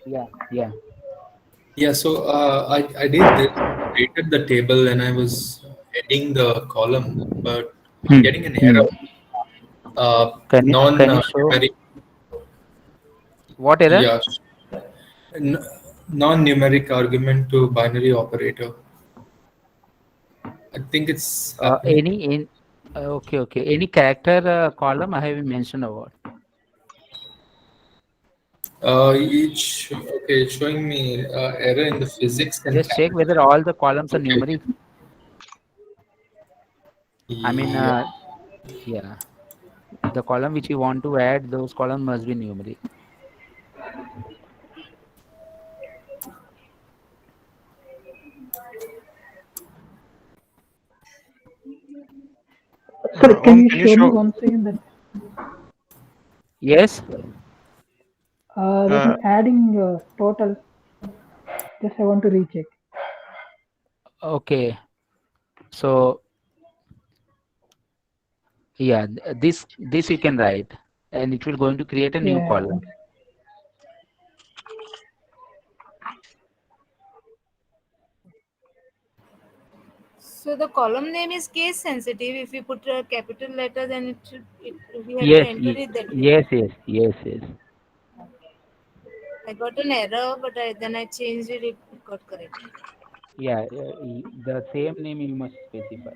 Yeah, yeah. Yeah, so I did this, created the table and I was heading the column, but I'm getting an error. Can you show Non-numeric. what error? Yeah. Non-numeric argument to binary operator. I think it's happening. Okay. Any character column I have mentioned about? It's showing me error in the physics and Just check whether all the columns are numeric. I mean, yeah. yeah, the column which you want to add, those columns must be numeric. Sir, can you Can you show me show? once again that Yes. that is adding total? Just I want to recheck. Okay. So yeah, this you can write, and it will going to create a new Yeah. column. So the column name is case sensitive. If we put a capital letter, then we have Yes, to enter it that way. yes. I got an error, but then I changed it. It got correct. Yeah, the same name you must specify.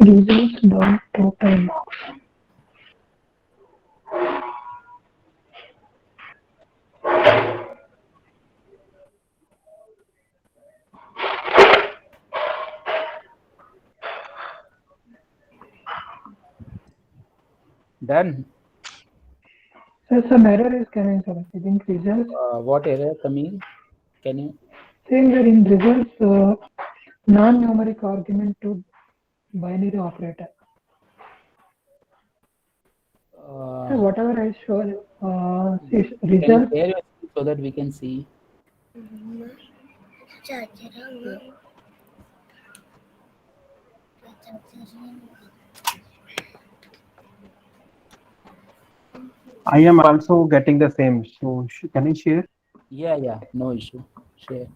Results dot total marks. Done. Sir, some error is coming, sir. I think results. What error coming? Can you? saying that in results, non-numeric argument to binary operator. So whatever I showed, is Can you result. share your screen so that we can see? I am also getting the same. So can I share? Yeah, no issue. Share.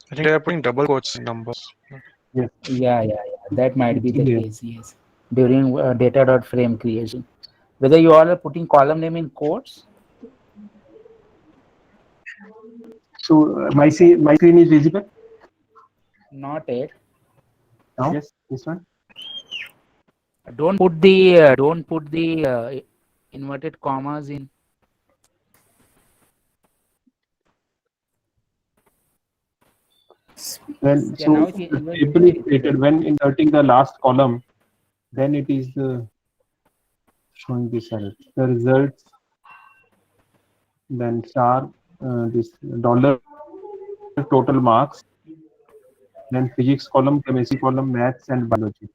I think they are putting double quotes in numbers. Yes. Yeah. That might be the case. Yes. During data.frame creation, whether you all are putting column name in quotes. So my screen is visible. Not yet. Now? Yes, this one. Don't put the inverted commas in. When Yeah, so now the even table is created when inserting the last column, then it is showing this error. The results, then star, this dollar total marks, then physics column, chemistry column, maths and biology.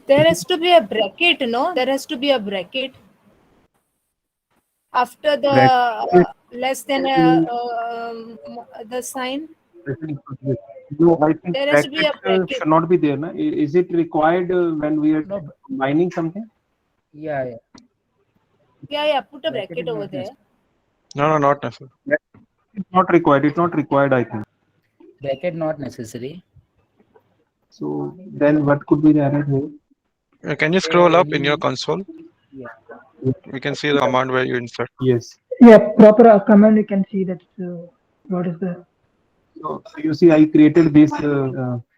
There has to be a bracket, no? There has to be a bracket after the less than the sign. No, I think There has to be a bracket. should not be there. Na? Is it required when we are combining something? Yeah. Yeah. Put a bracket over there. No, not necessary. It's not required. It's not required, I think. Bracket not necessary. So then what could be the error here? Can you scroll up in your console? Yeah. We can see the command where you insert. Yes. Yeah, proper command you can see that what is the. So you see, I created these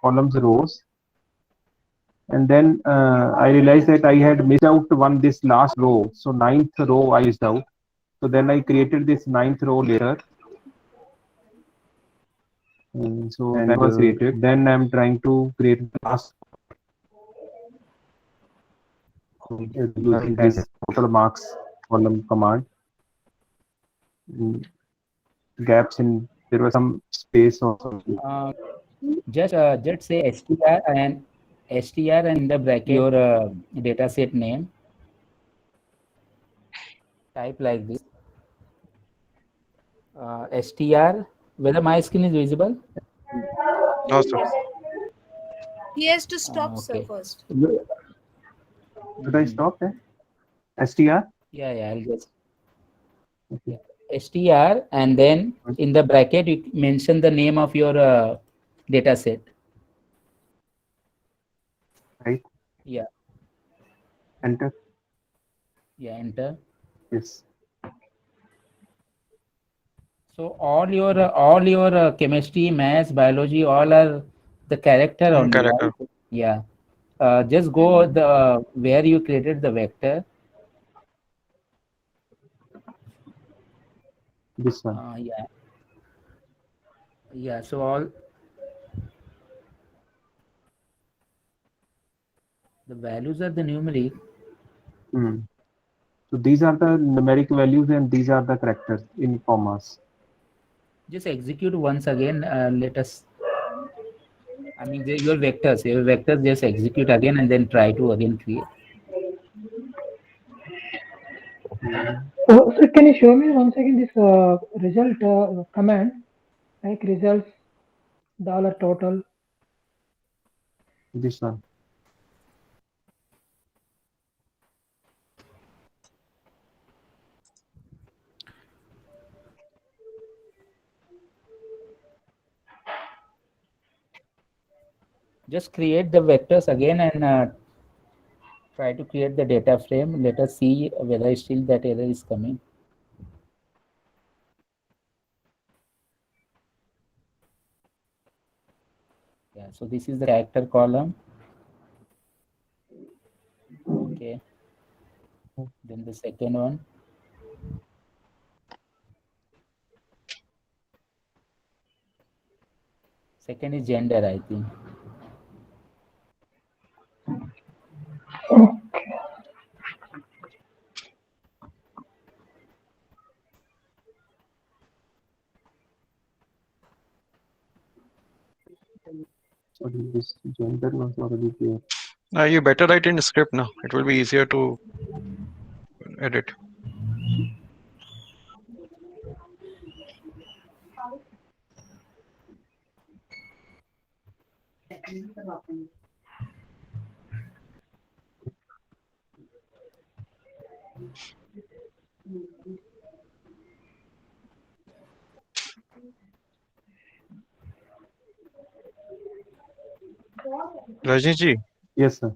columns rows, and then I realized that I had missed out this last row. So 9th row I missed out. So then I created this 9th row later. So that was created. Then I'm trying to create the last using this total marks column command. Gaps in there was some space also. Just say str and in the bracket your data set name. Type like this. Str. Whether my screen is visible? No, sir. He has to stop, sir, first. Should I stop there? STR? Yeah, I'll just. Okay. STR, and then in the bracket you mention the name of your data set. Right. Yeah. Enter. Yeah, enter. Yes. So all your chemistry, maths, biology, all are the character only. Character. Right? Yeah. Just go where you created the vector. This one. Yeah. So all the values are the numeric. So these are the numeric values and these are the characters in commas. Just execute once again. Let us. I mean, your vectors just execute again and then try to again create. So can you show me once again this result command, like results $total? This one. Just create the vectors again and try to create the data frame. Let us see whether still that error is coming. Yeah, so this is the character column. Okay. Then the second one. Second is gender, I think. So this gender was already there. You better write in script now. It will be easier to edit. Rajnish ji, Yes, sir.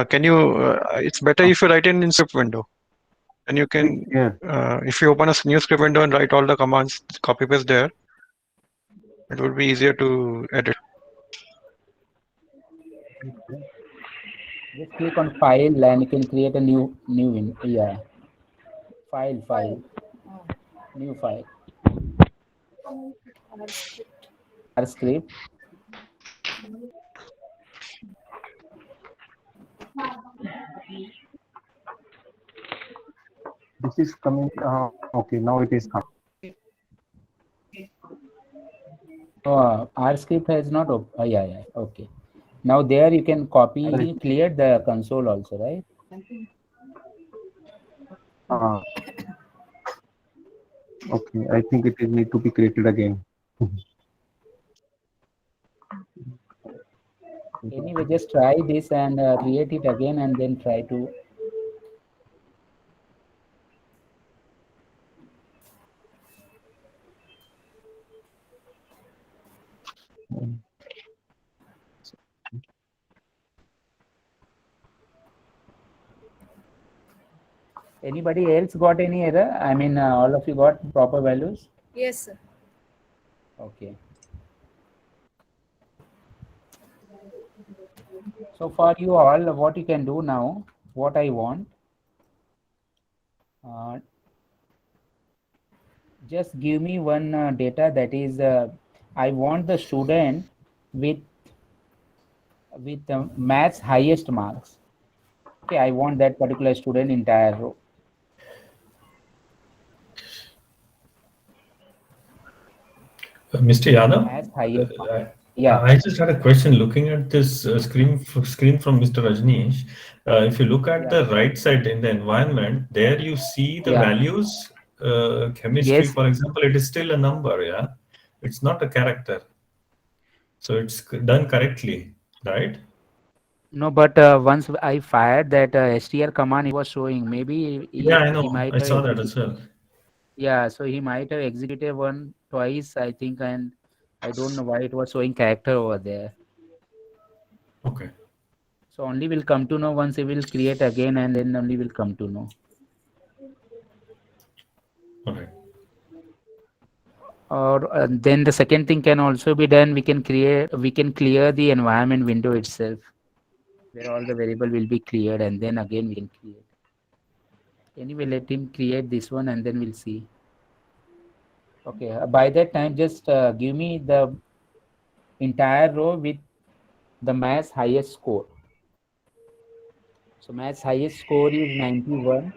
can you? It's better if you write in script window, and you can. Yeah. If you open a new script window and write all the commands, copy paste there, it will be easier to edit. Just click on file and you can create a new window. Yeah. File. New file. R script. This is coming. Okay, now it is coming. R script has not. Yeah. Okay. Now there you can copy. You cleared the console also, right? Okay, I think it will need to be created again. Anyway, just try this and create it again and then try to. Anybody else got any error? I mean, all of you got proper values? Yes, sir. Okay. So for you all, what you can do now, what I want, just give me one data that is, I want the student with maths highest marks. Okay, I want that particular student entire row. Mr. Yadav, yeah. I just had a question looking at this screen from Mr. Rajneesh. If you look at the right side in the environment, there you see the values. Chemistry, Yes. for example, it is still a number, yeah? It's not a character. So it's done correctly, right? No, but once I fired that str command, it was showing. Maybe I know. he might I have saw that as well. Yeah, so he might have executed one twice, I think, and I don't know why it was showing character over there. Okay. So only will come to know once he will create again, and then only will come to know. Okay. Or then the second thing can also be done. We can clear the environment window itself, where all the variable will be cleared, and then again we can create. Anyway, let him create this one, and then we'll see. Okay, by that time, just give me the entire row with the maths highest score. So maths highest score is 91.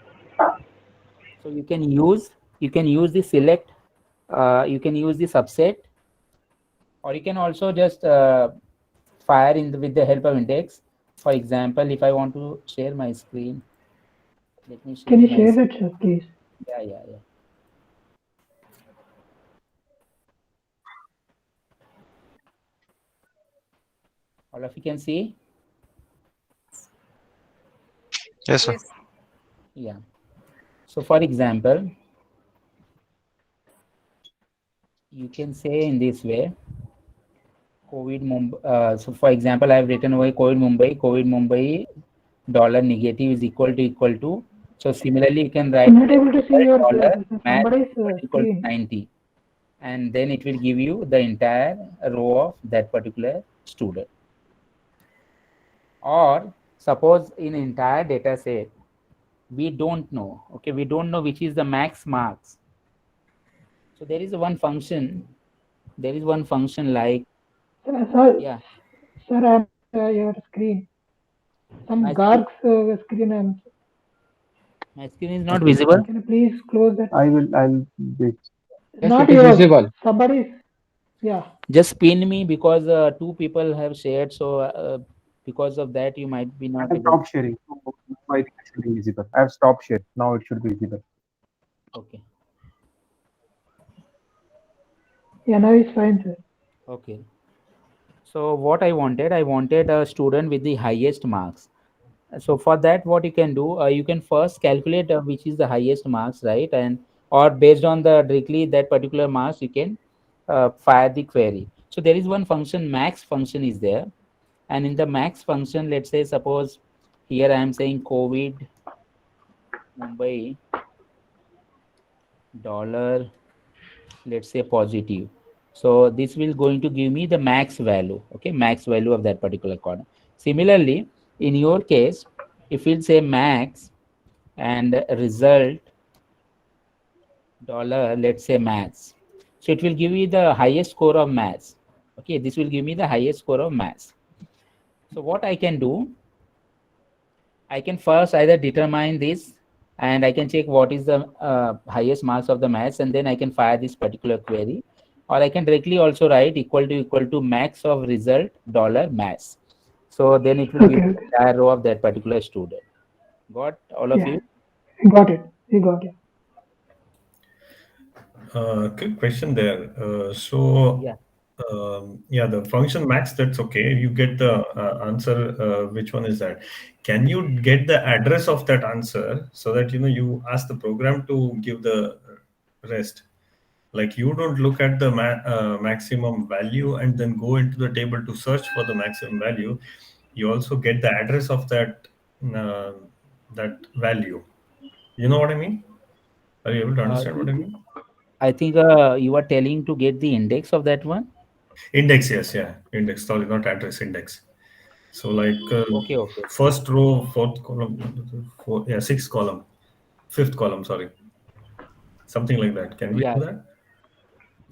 So you can use the select, you can use the subset, or you can also just fire with the help of index. For example, if I want to share my screen, let me share. Can you share it, sir, please? Yeah. All of you can see? Yes, sir. Yeah. So for example, you can say in this way, COVID Mumbai. So for example, I have written away COVID Mumbai dollar negative is equal to. So similarly, you can write I'm not able to see your dollar math somebody's equal to screen. 90, and then it will give you the entire row of that particular student. Or suppose in entire data set, we don't know. Okay, we don't know which is the max marks. So there is one function. There is one function like Sir, Yeah, sir, I'm your screen. Some my screen, Garg's screen. my screen is not Okay. visible. Can you please close that? I'll wait. It's Yes, not it is yours. visible. Somebody's. Yeah. Just pin me because two people have shared. So because of that, you might be I not have able. stopped sharing. So I think it should be visible. I have stopped sharing. Now it should be visible. Okay. Yeah, now it's fine, sir. Okay. So what I wanted a student with the highest marks. So for that, what you can do, you can first calculate which is the highest marks, right? And or based on the directly that particular marks, you can fire the query. So there is one function, max function is there, and in the max function, let's say suppose here I am saying COVID Mumbai dollar, let's say positive. So this will going to give me the max value, okay, max value of that particular column. Similarly, in your case, if we'll say max and result dollar, let's say maths, so it will give you the highest score of maths. Okay, this will give me the highest score of maths. So what I can do, I can first either determine this and I can check what is the highest marks of the maths, and then I can fire this particular query, or I can directly also write equal to max of result dollar maths. So then it will give Okay, the okay. entire row of that particular student. Got all of Yeah, you? you got it. You got it. Quick question there. So, Yeah. yeah, the function max, that's okay. You get the answer. Which one is that? Can you get the address of that answer so that you ask the program to give the rest? Like you don't look at the maximum value and then go into the table to search for the maximum value. You also get the address of uh, that value. You know what I mean? Are you able to understand what I mean? I think you are telling to get the index of that one. Index, yes, yeah, index. Sorry, not address, index. So like Okay, okay. first row, fourth column, yeah, sixth column, fifth column. Sorry, something like that. Can we Yeah. do that?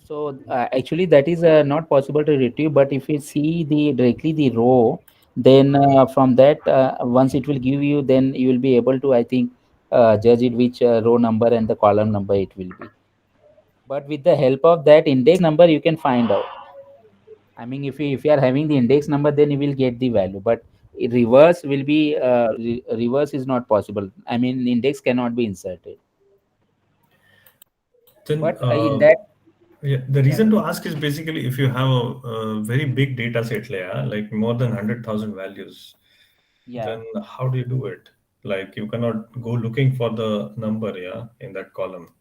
So actually, that is not possible to retrieve. But if you see the directly the row, then from that once it will give you, then you will be able to, I think, judge it which row number and the column number it will be. But with the help of that index number, you can find out. I mean, if you are having the index number, then you will get the value. But reverse will be reverse is not possible. I mean, index cannot be inserted. Then But in that, yeah, the yeah, reason to ask is basically if you have a very big data set layer, like more than 100,000 values, yeah. then how do you do it? Like you cannot go looking for the number, yeah, in that column.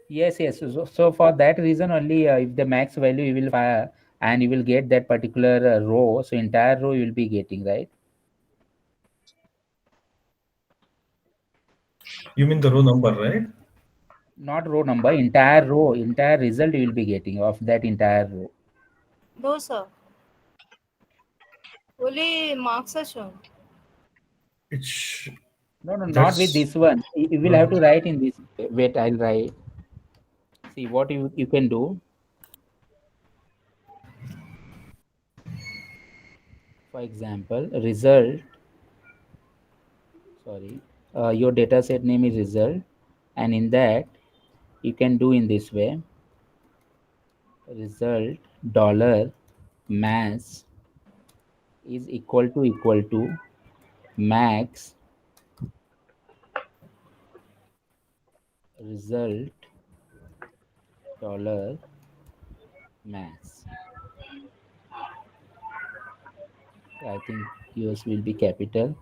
Yes, yes. So for that reason only, if the max value you will fire and you will get that particular row, so entire row you will be getting, right? You mean the row number, right? Not row number, entire row, entire result you will be getting of that entire row. No, sir. Only marks are shown. It's No, no, not with that's this one. You will have to write in this. Wait, I'll write. See what you can do. For example, result. Sorry, your data set name is result, and in that you can do in this way. Result dollar mass is equal to max result dollar max. I think yours will be capital.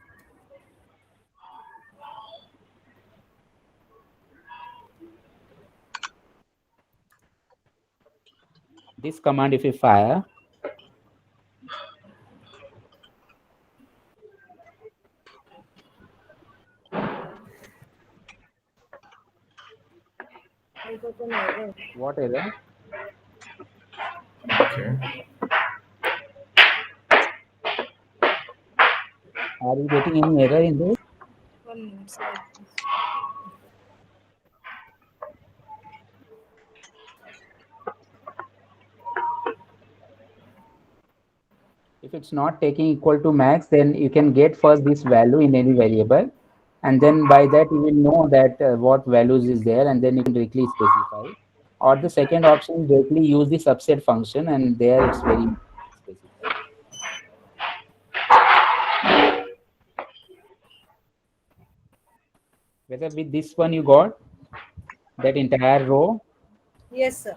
This command, if you fire, I got an error. what error? okay. Are you getting any error in this? 1 minute, sir. If it's not taking equal to max, then you can get first this value in any variable, and then by that you will know that what values is there, and then you can directly specify. Or the second option is directly use the subset function, and there it's very specified. Whether with this one you got that entire row, Yes, sir.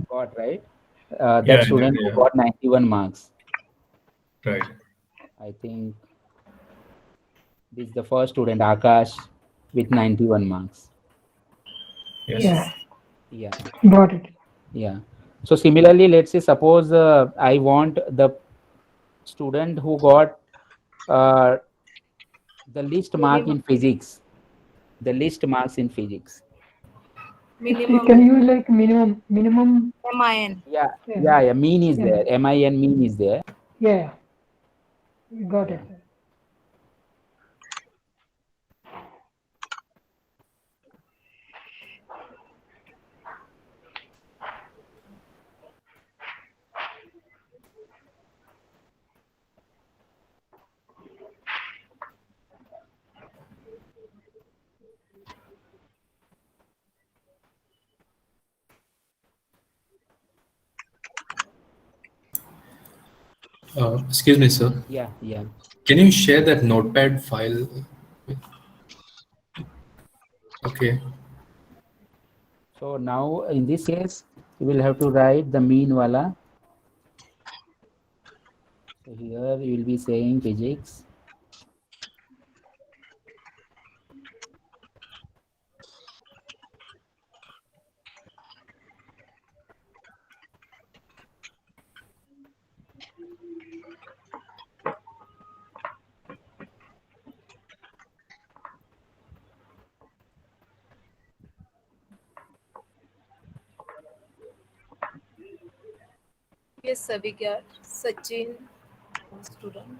got right? Yeah, That I did, student who yeah. got 91 marks. Right. I think this is the first student, Akash, with 91 marks. Yes. Yeah, Yeah. got it. Yeah. So similarly, let's say suppose I want the student who got uh, the least mark in Minimum. physics, the least marks in physics. Can you use like minimum? MIN. Yeah, Yeah, yeah. Mean is yeah, there. MIN mean is there. yeah. Got it. Excuse me, sir. Yeah, yeah. Can you share that notepad file? Okay. So now in this case, you will have to write the mean wala. So here you will be saying physics. Yes, sir. We got Sachin, student.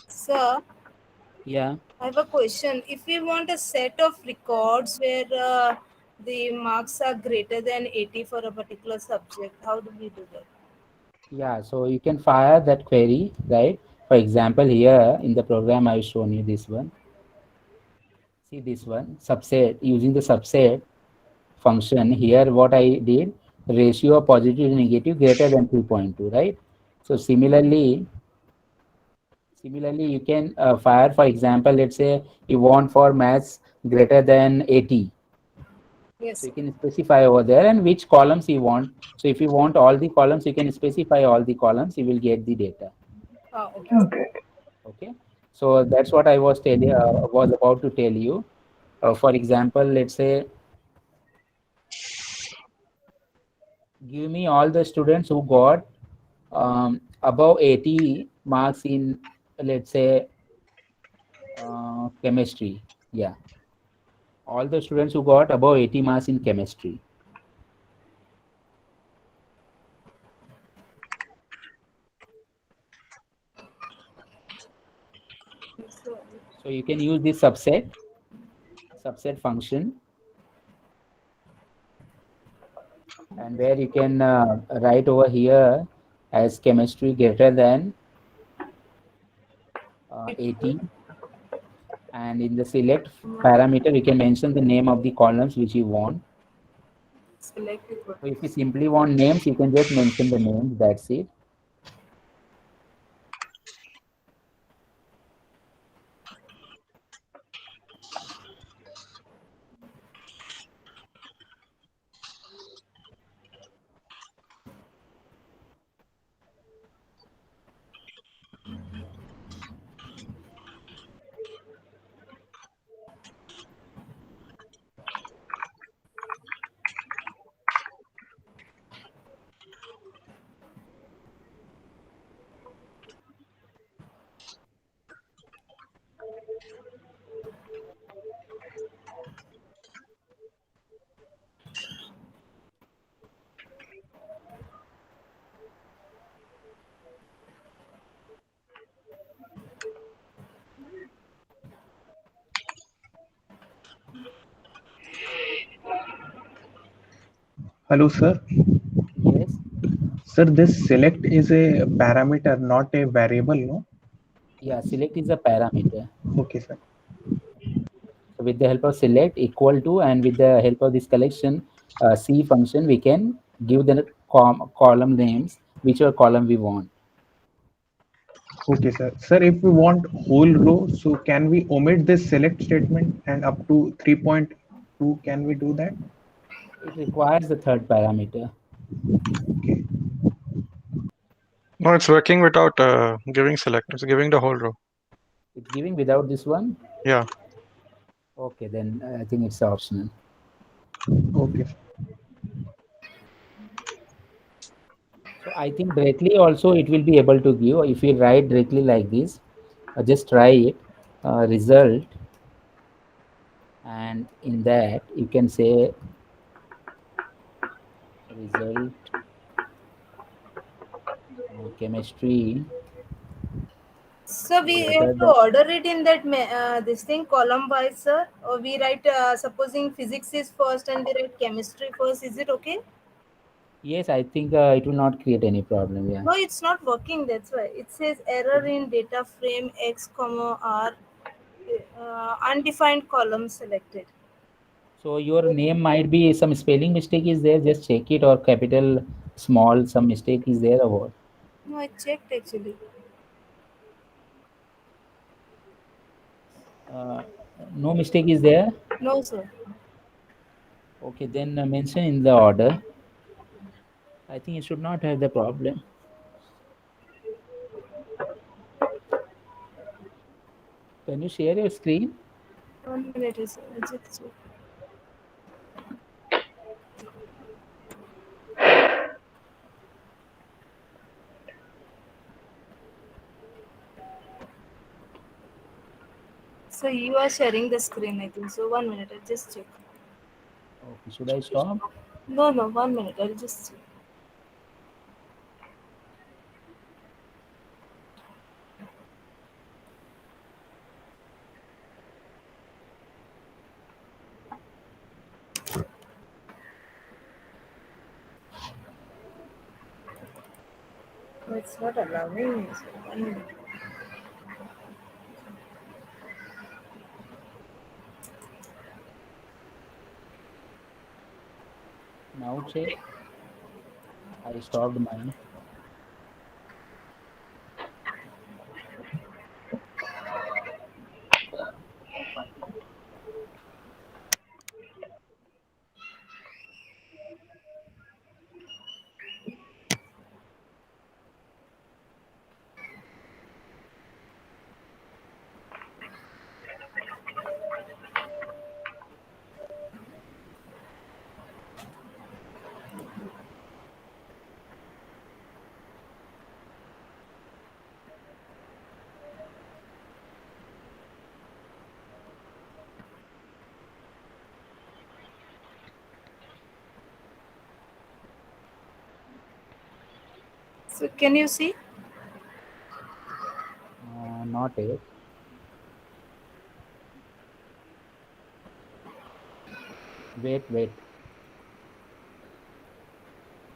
Sir, Yeah. I have a question. If we want a set of records where the marks are greater than 80 for a particular subject, how do we do that? Yeah, so you can fire that query, right? For example, here in the program I've shown you this one. See this one, subset, using the subset function. Here what I did, ratio of positive to negative greater than 2.2, right? So similarly you can fire, for example, let's say you want for maths greater than 80. Yes. So you can specify over there and which columns you want. So if you want all the columns, you can specify all the columns, you will get the data. Okay. Okay. Okay. So that's what I was was about to tell you. For example, let's say give me all the students who got above 80 marks in, let's say, chemistry. Yeah. All the students who got above 80 marks in chemistry. So you can use this subset function, and where you can write over here as chemistry greater than 80, and in the select parameter you can mention the name of the columns which you want. Select it. So if you simply want names, you can just mention the names, that's it. Hello, sir. Yes. Sir, this select is a parameter, not a variable, no? Yeah, select is a parameter. Okay, sir. So with the help of select equal to, and with the help of this collection C function, we can give the column names, whichever column we want. Okay, sir. Sir, if we want whole row, so can we omit this select statement and up to 3.2, can we do that? It requires the third parameter. Okay. No, it's working without giving select. It's giving the whole row. It's giving without this one? Yeah. Okay, then I think it's optional. Okay. So I think directly also it will be able to give. If you write directly like this, just try it, result, and in that you can say result chemistry. So we Greater have to than- order it in that this thing column wise, sir. Or we write supposing physics is first and we write chemistry first. Is it okay? Yes, I think it will not create any problem. Yeah. No, it's not working. That's why it says error in data frame X, comma R, undefined column selected. So your name might be some spelling mistake is there. Just check it, or capital, small, some mistake is there or what? No, I checked actually. No mistake is there. No, sir. Okay, then mention in the order. I think it should not have the problem. Can you share your screen? 1 minute, sir. Just check. So you are sharing the screen, I think. So 1 minute, I'll just check. Okay, should I stop? No, 1 minute, I'll just check. No, it's not allowing me. So 1 minute. Now check. I stopped mine. So can you see? Not yet. Wait.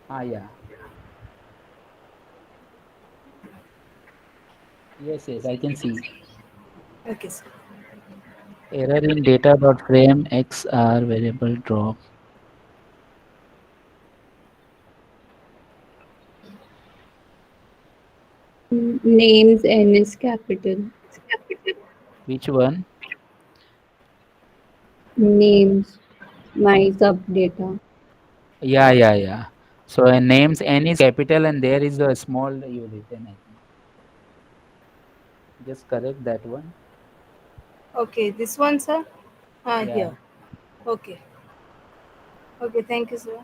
Yeah. Yes, I can see. Okay, sir. Error in data.frame XR variable drop. Names N is capital. Which one? Names. My sub data. Yeah. So names N is capital and there is a small you written, I think. Just correct that one. Okay, this one, sir? Yeah. Here. Okay. Okay, thank you, sir.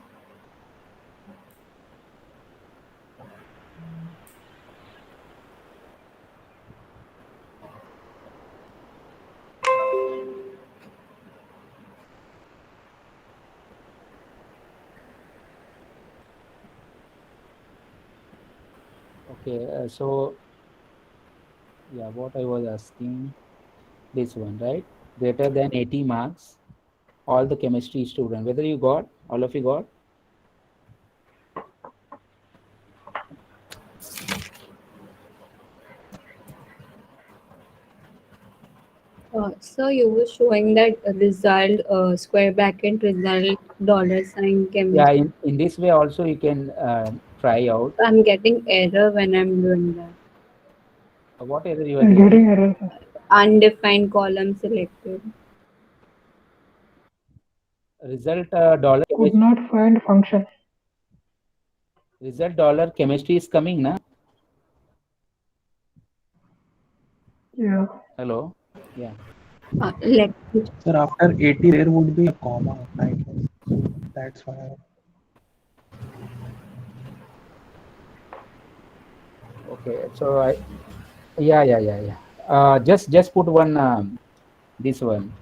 Okay, so yeah, what I was asking, this one, right? Greater than 80 marks, all the chemistry student, whether you got, all of you got? So you were showing that result, square bracket result, dollar sign Yeah, chemistry. in this way also you can try out. I'm getting error when I'm doing that. What error you are I'm getting? getting errors. Undefined column selected. Result dollar Could not find function. result dollar chemistry is coming, na? Yeah. Hello. Yeah. Sir, after 80 there would be a comma, I guess. That's why. Okay. So yeah. Just put one this one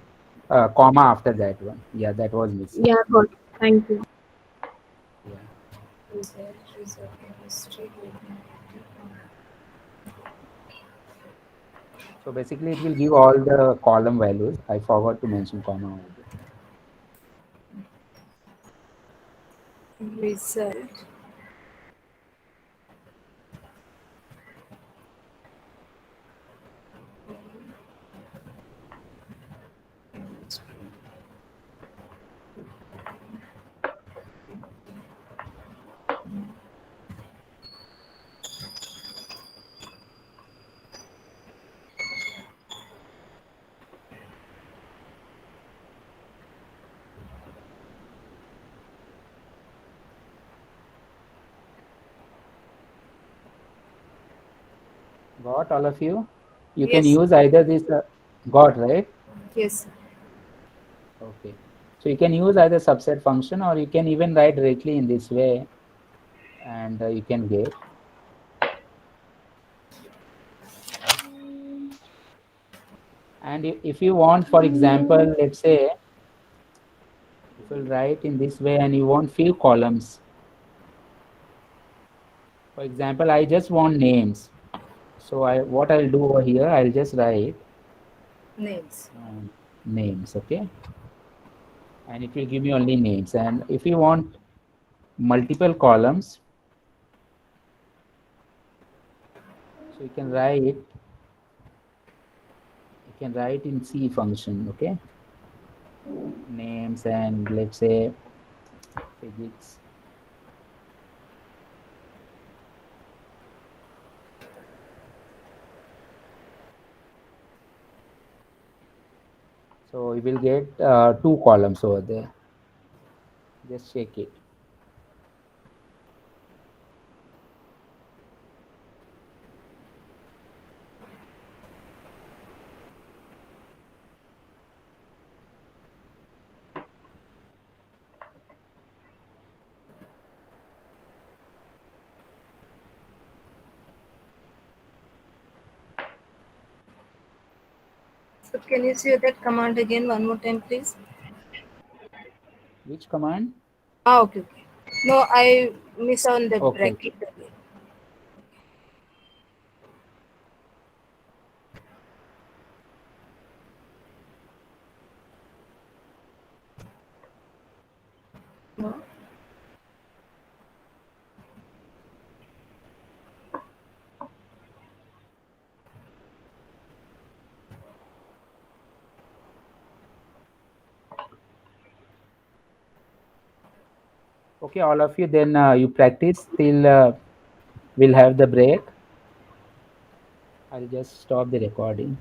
comma after that one. Yeah, that was missing. Yeah, got it. Thank you. Yeah. So basically, it will give all the column values. I forgot to mention comma over there. Result. Got all of you? You can Yes. use either this got, right? Yes. Okay. So you can use either subset function or you can even write directly in this way and you can get. And if you want, for example, let's say, if you write in this way and you want few columns. For example, I just want names. So what I'll do over here, I'll just write Names. Names, okay? And it will give me only names. And if you want multiple columns, so you can write in C function, okay? Names and let's say physics. So you will get 2 columns over there. Just check it. So can you say that command again one more time, please? Which command? Okay. No, I miss on the Okay. bracket again. No. Okay, all of you, then you practice till we'll have the break. I'll just stop the recording.